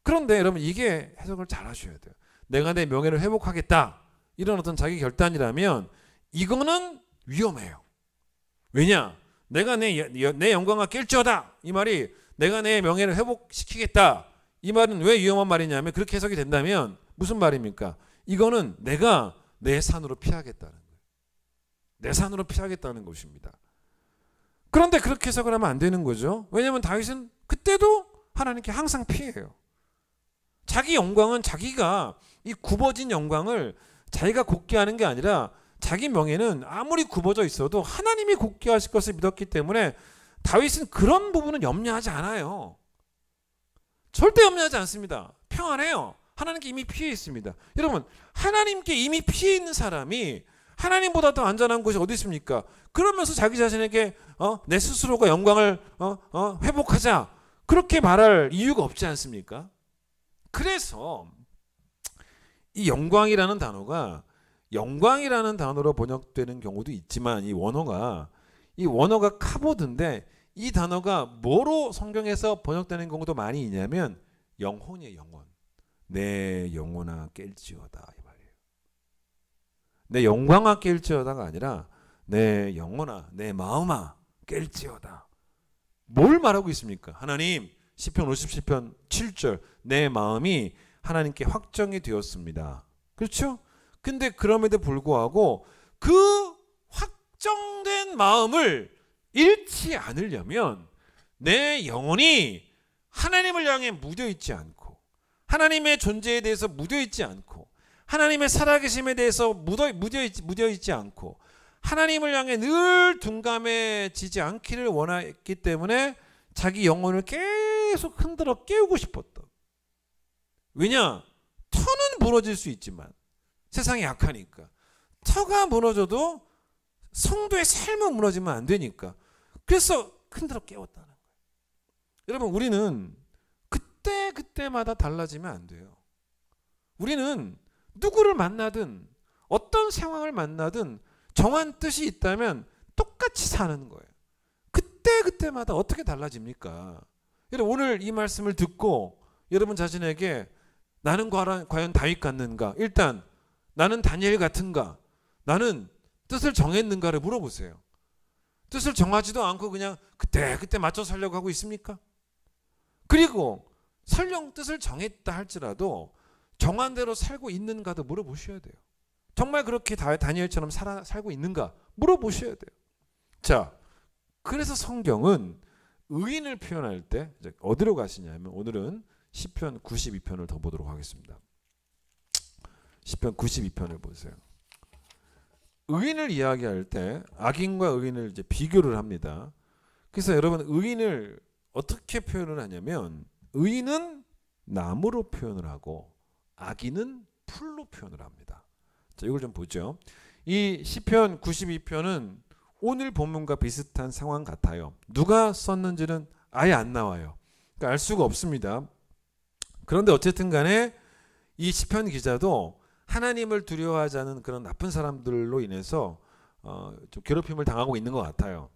그런데 여러분 이게 해석을 잘 하셔야 돼요. 내가 내 명예를 회복하겠다 이런 어떤 자기 결단이라면 이거는 위험해요. 왜냐? 내가 내 영광아 깰지어다 이 말이 내가 내 명예를 회복시키겠다 이 말은 왜 위험한 말이냐면 그렇게 해석이 된다면 무슨 말입니까? 이거는 내가 내 산으로 피하겠다는 거예요. 내 산으로 피하겠다는 것입니다. 그런데 그렇게 해석을 하면 안 되는 거죠. 왜냐하면 다윗은 그때도 하나님께 항상 피해요. 자기 영광은 자기가 이 굽어진 영광을 자기가 곱게 하는 게 아니라 자기 명예는 아무리 굽어져 있어도 하나님이 곱게 하실 것을 믿었기 때문에 다윗은 그런 부분은 염려하지 않아요. 절대 염려하지 않습니다. 평안해요. 하나님께 이미 피해 있습니다. 여러분 하나님께 이미 피해 있는 사람이 하나님보다 더 안전한 곳이 어디 있습니까? 그러면서 자기 자신에게 내 스스로가 영광을 회복하자 그렇게 말할 이유가 없지 않습니까? 그래서 이 영광이라는 단어가 영광이라는 단어로 번역되는 경우도 있지만 이 원어가 카보드인데 이 단어가 뭐로 성경에서 번역되는 경우도 많이 있냐면 영혼이에요. 영혼. 내 영혼아 깰지어다 이 말이에요. 내 영광아 깰지어다가 아니라 내 영혼아 내 마음아 깰지어다. 뭘 말하고 있습니까? 하나님 시편 57편 7절 내 마음이 하나님께 확정이 되었습니다. 그렇죠? 근데 그럼에도 불구하고 그 확정된 마음을 잃지 않으려면 내 영혼이 하나님을 향해 묻어있지 않고 하나님의 존재에 대해서 묻어있지 않고 하나님의 살아계심에 대해서 묻어있지 않고 하나님을 향해 늘 둔감해지지 않기를 원했기 때문에 자기 영혼을 계속 흔들어 깨우고 싶었던. 왜냐? 터는 무너질 수 있지만 세상이 약하니까 터가 무너져도 성도의 삶은 무너지면 안 되니까 그래서 흔들어 깨웠다는 거예요. 여러분 우리는 그때마다 달라지면 안 돼요. 우리는 누구를 만나든 어떤 상황을 만나든 정한 뜻이 있다면 똑같이 사는 거예요. 그때마다 어떻게 달라집니까? 여러분 오늘 이 말씀을 듣고 여러분 자신에게 나는 과연 다윗 같는가? 일단 나는 다니엘 같은가? 나는 뜻을 정했는가를 물어보세요. 뜻을 정하지도 않고 그냥 그때 맞춰 살려고 하고 있습니까? 그리고 설령 뜻을 정했다 할지라도 정한 대로 살고 있는가도 물어보셔야 돼요. 정말 그렇게 다니엘처럼 살고 있는가 물어보셔야 돼요. 자, 그래서 성경은 의인을 표현할 때 어디로 가시냐면 오늘은 시편 92편을 더 보도록 하겠습니다. 시편 92편을 보세요. 의인을 이야기할 때 악인과 의인을 이제 비교를 합니다. 그래서 여러분 의인을 어떻게 표현을 하냐면 의인은 나무로 표현을 하고 악인은 풀로 표현을 합니다. 자, 이걸 좀 보죠. 이 시편 92편은 오늘 본문과 비슷한 상황 같아요. 누가 썼는지는 아예 안 나와요. 그러니까 알 수가 없습니다. 그런데 어쨌든 간에 이 시편 기자도 하나님을 두려워하지 않은 그런 나쁜 사람들로 인해서 좀 괴롭힘을 당하고 있는 것 같아요.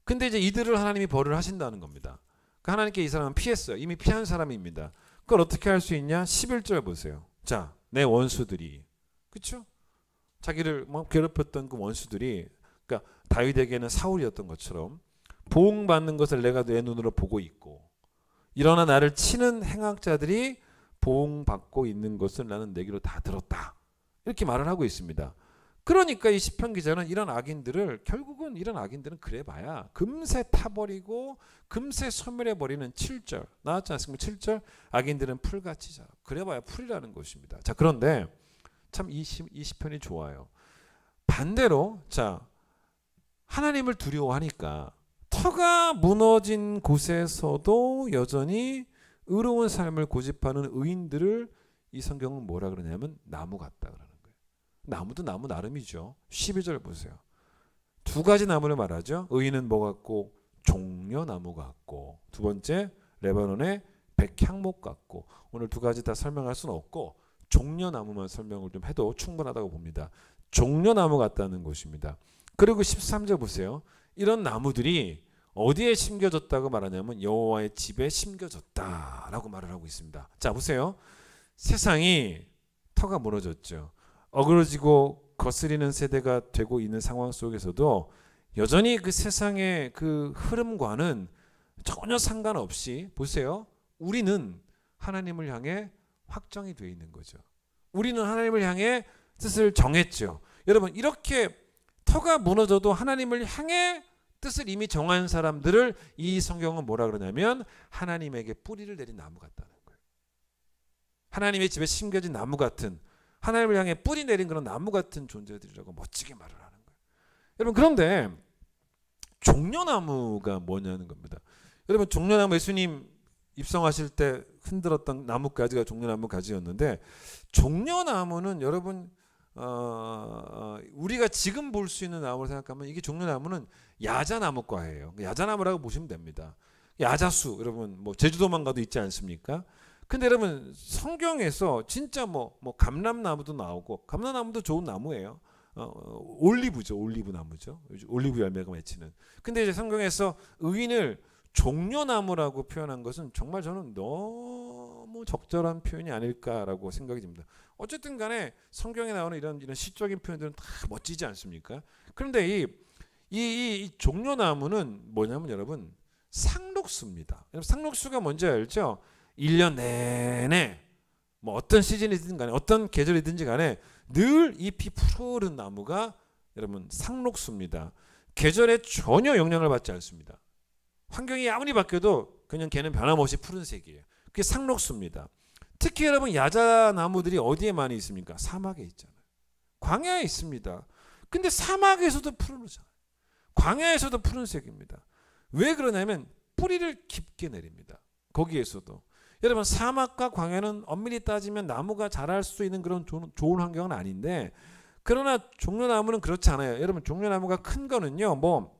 근데 이제 이들을 하나님이 벌을 하신다는 겁니다. 그러니까 하나님께 이 사람은 피했어요. 이미 피한 사람입니다. 그걸 어떻게 할 수 있냐? 11절 보세요. 자, 내 원수들이, 그렇죠? 자기를 괴롭혔던 그 원수들이, 그러니까 다윗에게는 사울이었던 것처럼 보응받는 것을 내가 내 눈으로 보고 있고, 일어나 나를 치는 행악자들이 보응받고 있는 것을 나는 내기로 다 들었다. 이렇게 말을 하고 있습니다. 그러니까 이 시편 기자는 이런 악인들을 결국은 이런 악인들은 그래봐야 금세 타버리고 금세 소멸해버리는 7절 나왔지 않습니까? 7절 악인들은 풀같이 자라. 그래봐야 풀이라는 것입니다. 자 그런데 참 이 시편이 좋아요. 반대로 자 하나님을 두려워하니까 터가 무너진 곳에서도 여전히 의로운 삶을 고집하는 의인들을 이 성경은 뭐라 그러냐면 나무 같다 그러는 거예요. 나무도 나무 나름이죠. 12절 보세요. 두 가지 나무를 말하죠. 의인은 뭐 같고 종려나무 같고 두 번째 레바논의 백향목 같고 오늘 두 가지 다 설명할 수는 없고 종려나무만 설명을 좀 해도 충분하다고 봅니다. 종려나무 같다는 것입니다. 그리고 13절 보세요. 이런 나무들이 어디에 심겨졌다고 말하냐면 여호와의 집에 심겨졌다라고 말을 하고 있습니다. 자 보세요. 세상이 터가 무너졌죠. 어그러지고 거스리는 세대가 되고 있는 상황 속에서도 여전히 그 세상의 그 흐름과는 전혀 상관없이 보세요. 우리는 하나님을 향해 확정이 되어 있는 거죠. 우리는 하나님을 향해 뜻을 정했죠. 여러분 이렇게 터가 무너져도 하나님을 향해 뜻을 이미 정한 사람들을 이 성경은 뭐라 그러냐면 하나님에게 뿌리를 내린 나무 같다는 거예요. 하나님의 집에 심겨진 나무 같은 하나님을 향해 뿌리 내린 그런 나무 같은 존재들이라고 멋지게 말을 하는 거예요. 여러분 그런데 종려나무가 뭐냐는 겁니다. 여러분 종려나무 예수님 입성하실 때 흔들었던 나뭇가지가 종려나무 가지였는데 종려나무는 여러분 우리가 지금 볼 수 있는 나무를 생각하면 이게 종려나무는 야자나무과예요. 야자나무라고 보시면 됩니다. 야자수 여러분 뭐 제주도만 가도 있지 않습니까? 근데 여러분 성경에서 진짜 뭐 감람나무도 나오고 감람나무도 좋은 나무예요. 올리브죠. 올리브 나무죠. 올리브 열매가 맺히는. 근데 이제 성경에서 의인을 종려나무라고 표현한 것은 정말 저는 너무 적절한 표현이 아닐까라고 생각이 듭니다. 어쨌든 간에 성경에 나오는 이런 시적인 표현들은 다 멋지지 않습니까? 그런데 이 종려나무는 뭐냐면 여러분 상록수입니다. 상록수가 뭔지 알죠? 1년 내내 뭐 어떤 시즌이든 간에 어떤 계절이든지 간에 늘 잎이 푸르른 나무가 여러분 상록수입니다. 계절에 전혀 영향을 받지 않습니다. 환경이 아무리 바뀌어도 그냥 걔는 변함없이 푸른색이에요. 그게 상록수입니다. 특히 여러분 야자나무들이 어디에 많이 있습니까? 사막에 있잖아요. 광야에 있습니다. 근데 사막에서도 푸르잖아요. 광야에서도 푸른색입니다. 왜 그러냐면 뿌리를 깊게 내립니다. 거기에서도. 여러분 사막과 광야는 엄밀히 따지면 나무가 자랄 수 있는 그런 좋은 환경은 아닌데 그러나 종려나무는 그렇지 않아요. 여러분 종려나무가 큰 거는요 뭐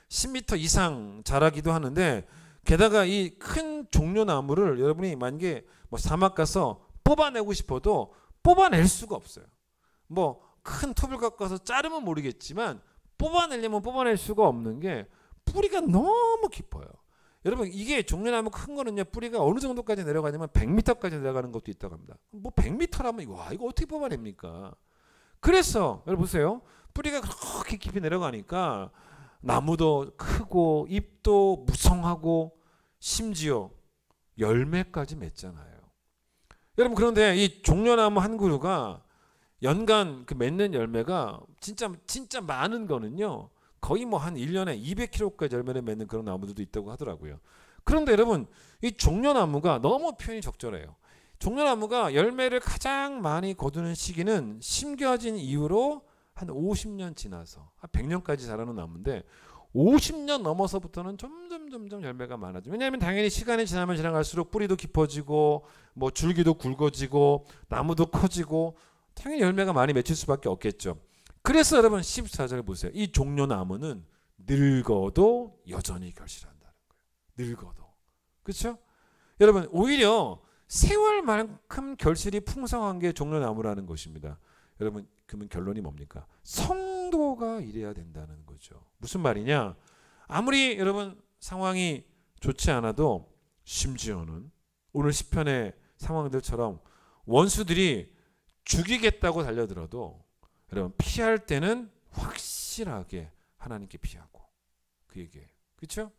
10m 이상 자라기도 하는데 게다가 이 큰 종려나무를 여러분이 만약에 뭐 사막 가서 뽑아내고 싶어도 뽑아낼 수가 없어요. 뭐 큰 톱을 갖고 와서 자르면 모르겠지만 뽑아내려면 뽑아낼 수가 없는 게 뿌리가 너무 깊어요. 여러분 이게 종려나무 큰 거는요 뿌리가 어느 정도까지 내려가냐면 100m까지 내려가는 것도 있다고 합니다. 뭐 100m라면 와 이거 어떻게 뽑아냅니까? 그래서 여러분 보세요. 뿌리가 그렇게 깊이 내려가니까 나무도 크고 잎도 무성하고 심지어 열매까지 맺잖아요. 여러분 그런데 이 종려나무 한 그루가 연간 그 맺는 열매가 진짜 많은 거는요. 거의 뭐 한 1년에 200kg까지 열매를 맺는 그런 나무들도 있다고 하더라고요. 그런데 여러분 이 종려나무가 너무 표현이 적절해요. 종려나무가 열매를 가장 많이 거두는 시기는 심겨진 이후로 한 50년 지나서 한 100년까지 자라는 나무인데 50년 넘어서부터는 점점 열매가 많아져. 왜냐하면 당연히 시간이 지나면 지나갈수록 뿌리도 깊어지고 뭐 줄기도 굵어지고 나무도 커지고 당연히 열매가 많이 맺힐 수밖에 없겠죠. 그래서 여러분 14절 보세요. 이 종려나무는 늙어도 여전히 결실한다는 거예요. 늙어도. 그렇죠? 여러분 오히려 세월만큼 결실이 풍성한 게 종려나무라는 것입니다. 여러분 그러면 결론이 뭡니까? 성도가 이래야 된다는 거죠. 무슨 말이냐? 아무리 여러분 상황이 좋지 않아도 심지어는 오늘 시편의 상황들처럼 원수들이 죽이겠다고 달려들어도 여러분 피할 때는 확실하게 하나님께 피하고 그 얘기예요. 그렇죠?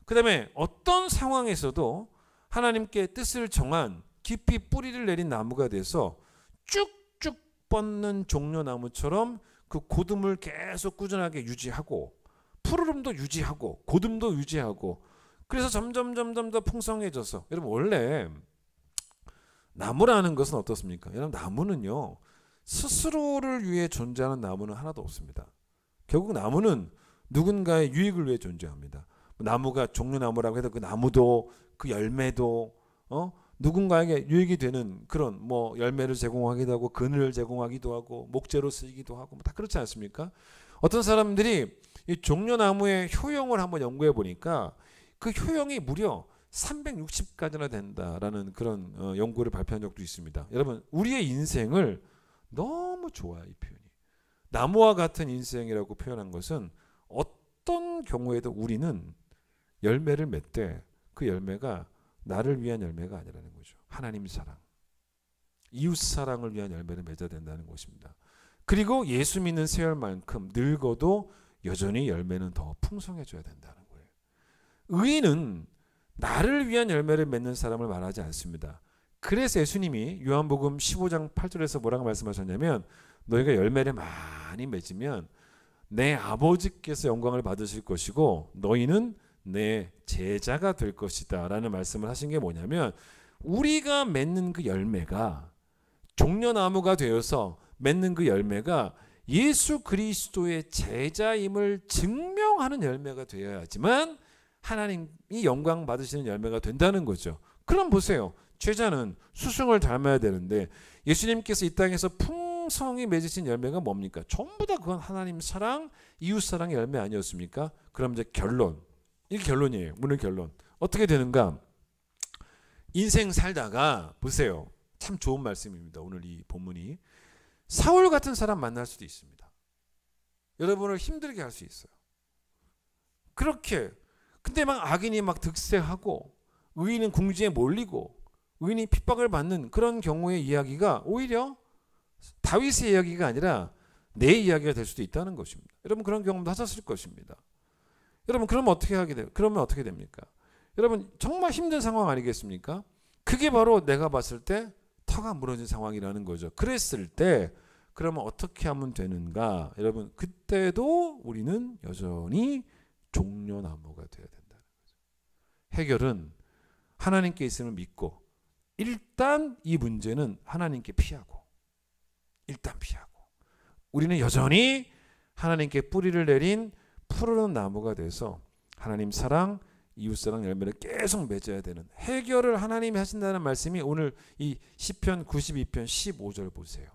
그 다음에 어떤 상황에서도 하나님께 뜻을 정한 깊이 뿌리를 내린 나무가 돼서 쭉쭉 뻗는 종려나무처럼 그 고듬을 계속 꾸준하게 유지하고 푸르름도 유지하고 고듬도 유지하고 그래서 점점 더 풍성해져서 여러분 원래 나무라는 것은 어떻습니까? 여러분 나무는요 스스로를 위해 존재하는 나무는 하나도 없습니다. 결국 나무는 누군가의 유익을 위해 존재합니다. 나무가 종려나무라고 해도 그 나무도 그 열매도 누군가에게 유익이 되는 그런 뭐 열매를 제공하기도 하고 그늘을 제공하기도 하고 목재로 쓰이기도 하고 다 그렇지 않습니까? 어떤 사람들이 이 종려나무의 효용을 한번 연구해 보니까 그 효용이 무려 360가지나 된다라는 그런 연구를 발표한 적도 있습니다. 여러분 우리의 인생을 너무 좋아요. 이 표현이. 나무와 같은 인생이라고 표현한 것은 어떤 경우에도 우리는 열매를 맺되 그 열매가 나를 위한 열매가 아니라는 거죠. 하나님 사랑, 이웃 사랑을 위한 열매를 맺어야 된다는 것입니다. 그리고 예수 믿는 세월만큼 늙어도 여전히 열매는 더 풍성해져야 된다는 거예요. 의인은 나를 위한 열매를 맺는 사람을 말하지 않습니다. 그래서 예수님이 요한복음 15장 8절에서 뭐라고 말씀하셨냐면 너희가 열매를 많이 맺으면 내 아버지께서 영광을 받으실 것이고 너희는 내 제자가 될 것이다 라는 말씀을 하신 게 뭐냐면 우리가 맺는 그 열매가 종려나무가 되어서 맺는 그 열매가 예수 그리스도의 제자임을 증명하는 열매가 되어야지만 하나님이 영광 받으시는 열매가 된다는 거죠. 그럼 보세요. 제자는 스승을 닮아야 되는데 예수님께서 이 땅에서 풍성히 맺으신 열매가 뭡니까? 전부 다 그건 하나님 사랑, 이웃 사랑의 열매 아니었습니까? 그럼 이제 결론. 이게 결론이에요. 오늘 결론. 어떻게 되는가? 인생 살다가 보세요. 참 좋은 말씀입니다. 오늘 이 본문이. 사울 같은 사람 만날 수도 있습니다. 여러분을 힘들게 할 수 있어요. 그렇게 근데 막 악인이 막 득세하고 의인은 궁지에 몰리고 의인이 핍박을 받는 그런 경우의 이야기가 오히려 다윗의 이야기가 아니라 내 이야기가 될 수도 있다는 것입니다. 여러분 그런 경험도 하셨을 것입니다. 여러분 그러면 어떻게 됩니까? 여러분 정말 힘든 상황 아니겠습니까? 그게 바로 내가 봤을 때 터가 무너진 상황이라는 거죠. 그랬을 때 그러면 어떻게 하면 되는가? 여러분 그때도 우리는 여전히 종려나무가 되어야 된다는 거죠. 해결은 하나님께 있음을 믿고 일단 이 문제는 하나님께 피하고 우리는 여전히 하나님께 뿌리를 내린 푸르른 나무가 돼서 하나님 사랑, 이웃사랑 열매를 계속 맺어야 되는 해결을 하나님이 하신다는 말씀이 오늘 이 시편 92편 15절 보세요.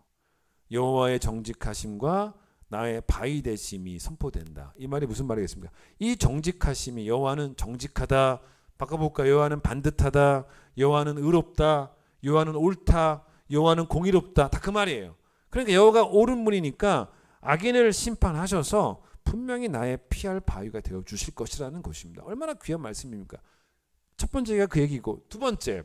여호와의 정직하심과 나의 바위 되심이 선포된다. 이 말이 무슨 말이겠습니까? 이 정직하심이 여호와는 정직하다. 바꿔볼까? 여호와는 반듯하다. 여호와는 의롭다. 여호와는 옳다. 여호와는 공의롭다. 다 그 말이에요. 그러니까 여호와가 옳은 분이니까 악인을 심판하셔서 분명히 나의 피할 바위가 되어 주실 것이라는 것입니다. 얼마나 귀한 말씀입니까? 첫 번째가 그 얘기고 두 번째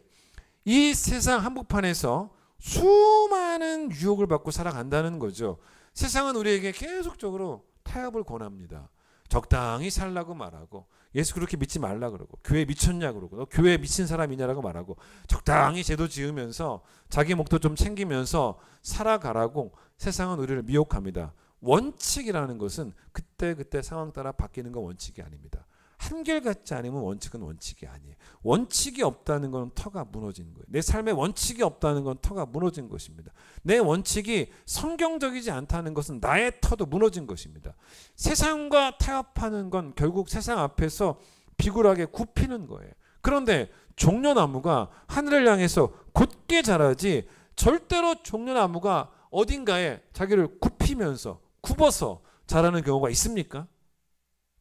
이 세상 한복판에서 수많은 유혹을 받고 살아간다는 거죠. 세상은 우리에게 계속적으로 타협을 권합니다. 적당히 살라고 말하고 예수 그렇게 믿지 말라 그러고 교회 미쳤냐 그러고 너 교회 미친 사람이냐라고 말하고 적당히 제도 지으면서 자기 목도 좀 챙기면서 살아가라고 세상은 우리를 미혹합니다. 원칙이라는 것은 그때 상황 따라 바뀌는 건 원칙이 아닙니다. 한결같지 않으면 원칙은 원칙이 아니에요. 원칙이 없다는 건 터가 무너지는 거예요. 내 삶에 원칙이 없다는 건 터가 무너진 것입니다. 내 원칙이 성경적이지 않다는 것은 나의 터도 무너진 것입니다. 세상과 타협하는 건 결국 세상 앞에서 비굴하게 굽히는 거예요. 그런데 종려나무가 하늘을 향해서 곧게 자라지 절대로 종려나무가 어딘가에 자기를 굽히면서 굽어서 자라는 경우가 있습니까?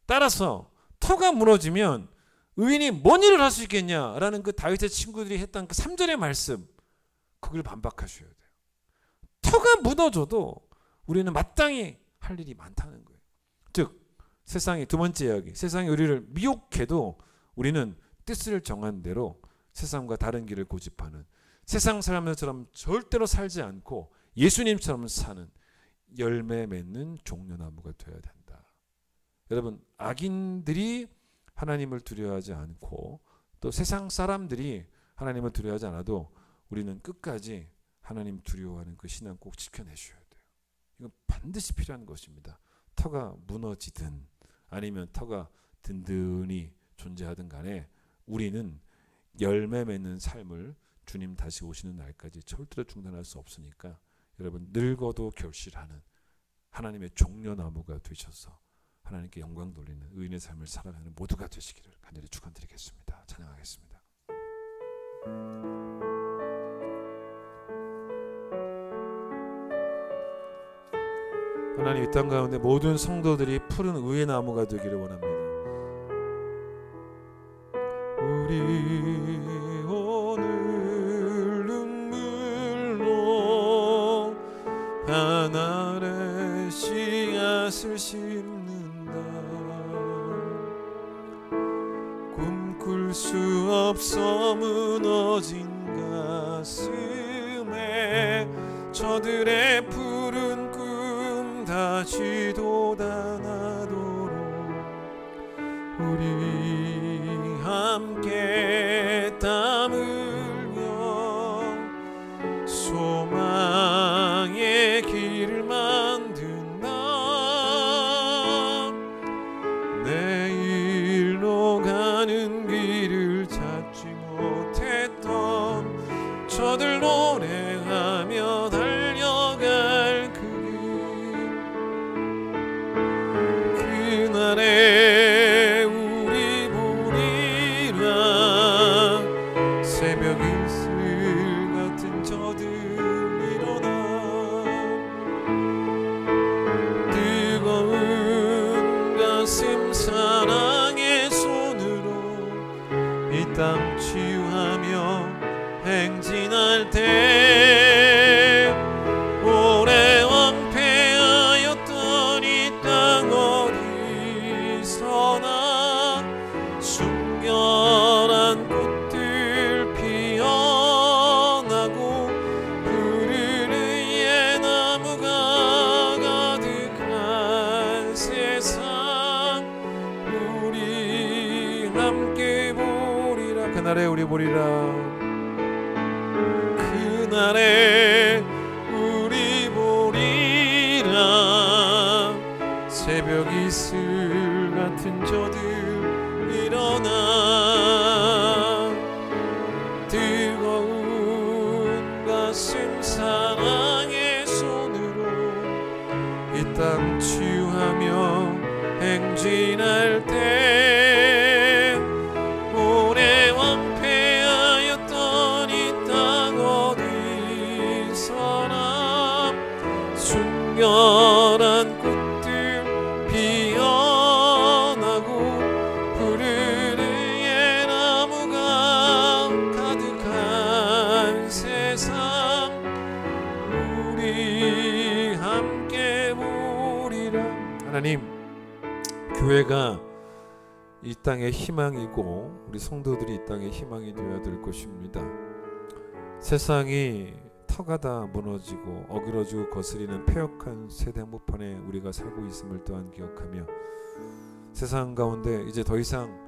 따라서 터가 무너지면 의인이 뭔 일을 할 수 있겠냐라는 그 다윗의 친구들이 했던 그 3절의 말씀 그걸 반박하셔야 돼요. 터가 무너져도 우리는 마땅히 할 일이 많다는 거예요. 즉 세상이 두 번째 이야기 세상이 우리를 미혹해도 우리는 뜻을 정한 대로 세상과 다른 길을 고집하는 세상 사람들처럼 절대로 살지 않고 예수님처럼 사는 열매 맺는 종려나무가 되어야 된다. 여러분 악인들이 하나님을 두려워하지 않고 또 세상 사람들이 하나님을 두려워하지 않아도 우리는 끝까지 하나님 두려워하는 그 신앙 꼭 지켜내셔야 돼요. 이건 반드시 필요한 것입니다. 터가 무너지든 아니면 터가 든든히 존재하든 간에 우리는 열매 맺는 삶을 주님 다시 오시는 날까지 절대로 중단할 수 없으니까 여러분 늙어도 결실하는 하나님의 종려나무가 되셔서 하나님께 영광 돌리는 의인의 삶을 살아가는 모두가 되시기를 간절히 축원드리겠습니다. 찬양하겠습니다. 하나님 이 땅 가운데 모든 성도들이 푸른 의의 나무가 되기를 원합니다. 우리 오늘 눈물로 하늘의 씨앗을 심는다. 꿈꿀 수 없어 무너진 가슴에 저들의 푸른 꿈 다시 돋아나도록 우리 함께 땀 흘려 소망의 길을 만든다. 내일로 가는 길을 찾지 못했던 저들 노래하며 달려갈 그 길, 그날에 우리 보리라. 새벽 이슬 같은 저들 일어나 뜨거운 가슴 사랑의 손으로 이 땅 치유하며 행진할 때 오래 왕패하였던 이 땅 어디서나 순결한 꽃들 피어나고 푸른 의의 나무가 가득한 세상 우리 함께 보리라. 그날에 우리 보리라. 그날에 우리 보리라. 새벽 이슬 같은 저들 일어나 뜨거운 가슴 사랑의 손으로 이 땅 치유하며 행진할 때 오래 왕패하였던 이 땅 어디서나 순결한 꽃들 피어나고 푸른 의의 나무가 가득한 세상 우리 함께 보리라. 하나님, 교회가 이 땅의 희망이고 우리 성도들이 이 땅의 희망이 되어야 될 것입니다. 세상이 터가 다 무너지고 어그러지고 거스리는 패역한 세대 한복판에 우리가 살고 있음을 또한 기억하며 세상 가운데 이제 더 이상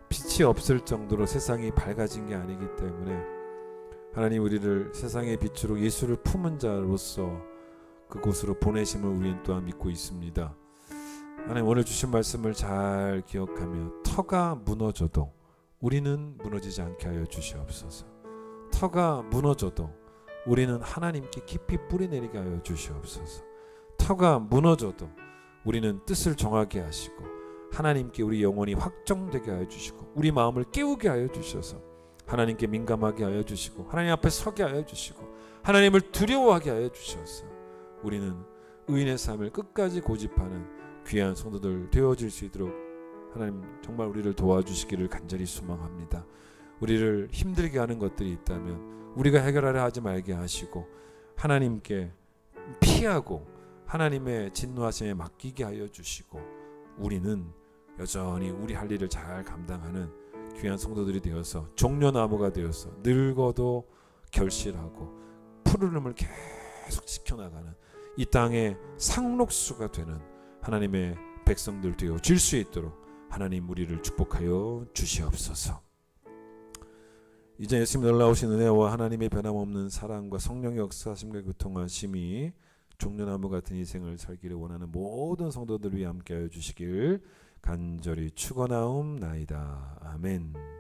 빛이 없을 정도로 세상이 밝아진 게 아니기 때문에 하나님 우리를 세상의 빛으로 예수를 품은 자로서 그곳으로 보내심을 우리는 또한 믿고 있습니다. 하나님 오늘 주신 말씀을 잘 기억하며 터가 무너져도 우리는 무너지지 않게 하여 주시옵소서. 터가 무너져도 우리는 하나님께 깊이 뿌리내리게 하여 주시옵소서. 터가 무너져도 우리는 뜻을 정하게 하시고 하나님께 우리 영혼이 확정되게 하여 주시고 우리 마음을 깨우게 하여 주셔서 하나님께 민감하게 하여 주시고 하나님 앞에 서게 하여 주시고 하나님을 두려워하게 하여 주셔서 우리는 의인의 삶을 끝까지 고집하는 귀한 성도들 되어질 수 있도록 하나님 정말 우리를 도와주시기를 간절히 소망합니다. 우리를 힘들게 하는 것들이 있다면 우리가 해결하려 하지 말게 하시고 하나님께 피하고 하나님의 진노하심에 맡기게 하여 주시고 우리는 여전히 우리 할 일을 잘 감당하는 귀한 성도들이 되어서 종려나무가 되어서 늙어도 결실하고 푸르름을 계속 지켜나가는 이 땅의 상록수가 되는 하나님의 백성들 되어질 수 있도록 하나님 우리를 축복하여 주시옵소서. 이제 예수님 놀라우신 은혜와 하나님의 변함없는 사랑과 성령의 역사하심과 교통하심이 종려나무 같은 인생을 살기를 원하는 모든 성도들 위해 함께하여 주시길 간절히 축원하옵나이다. 아멘.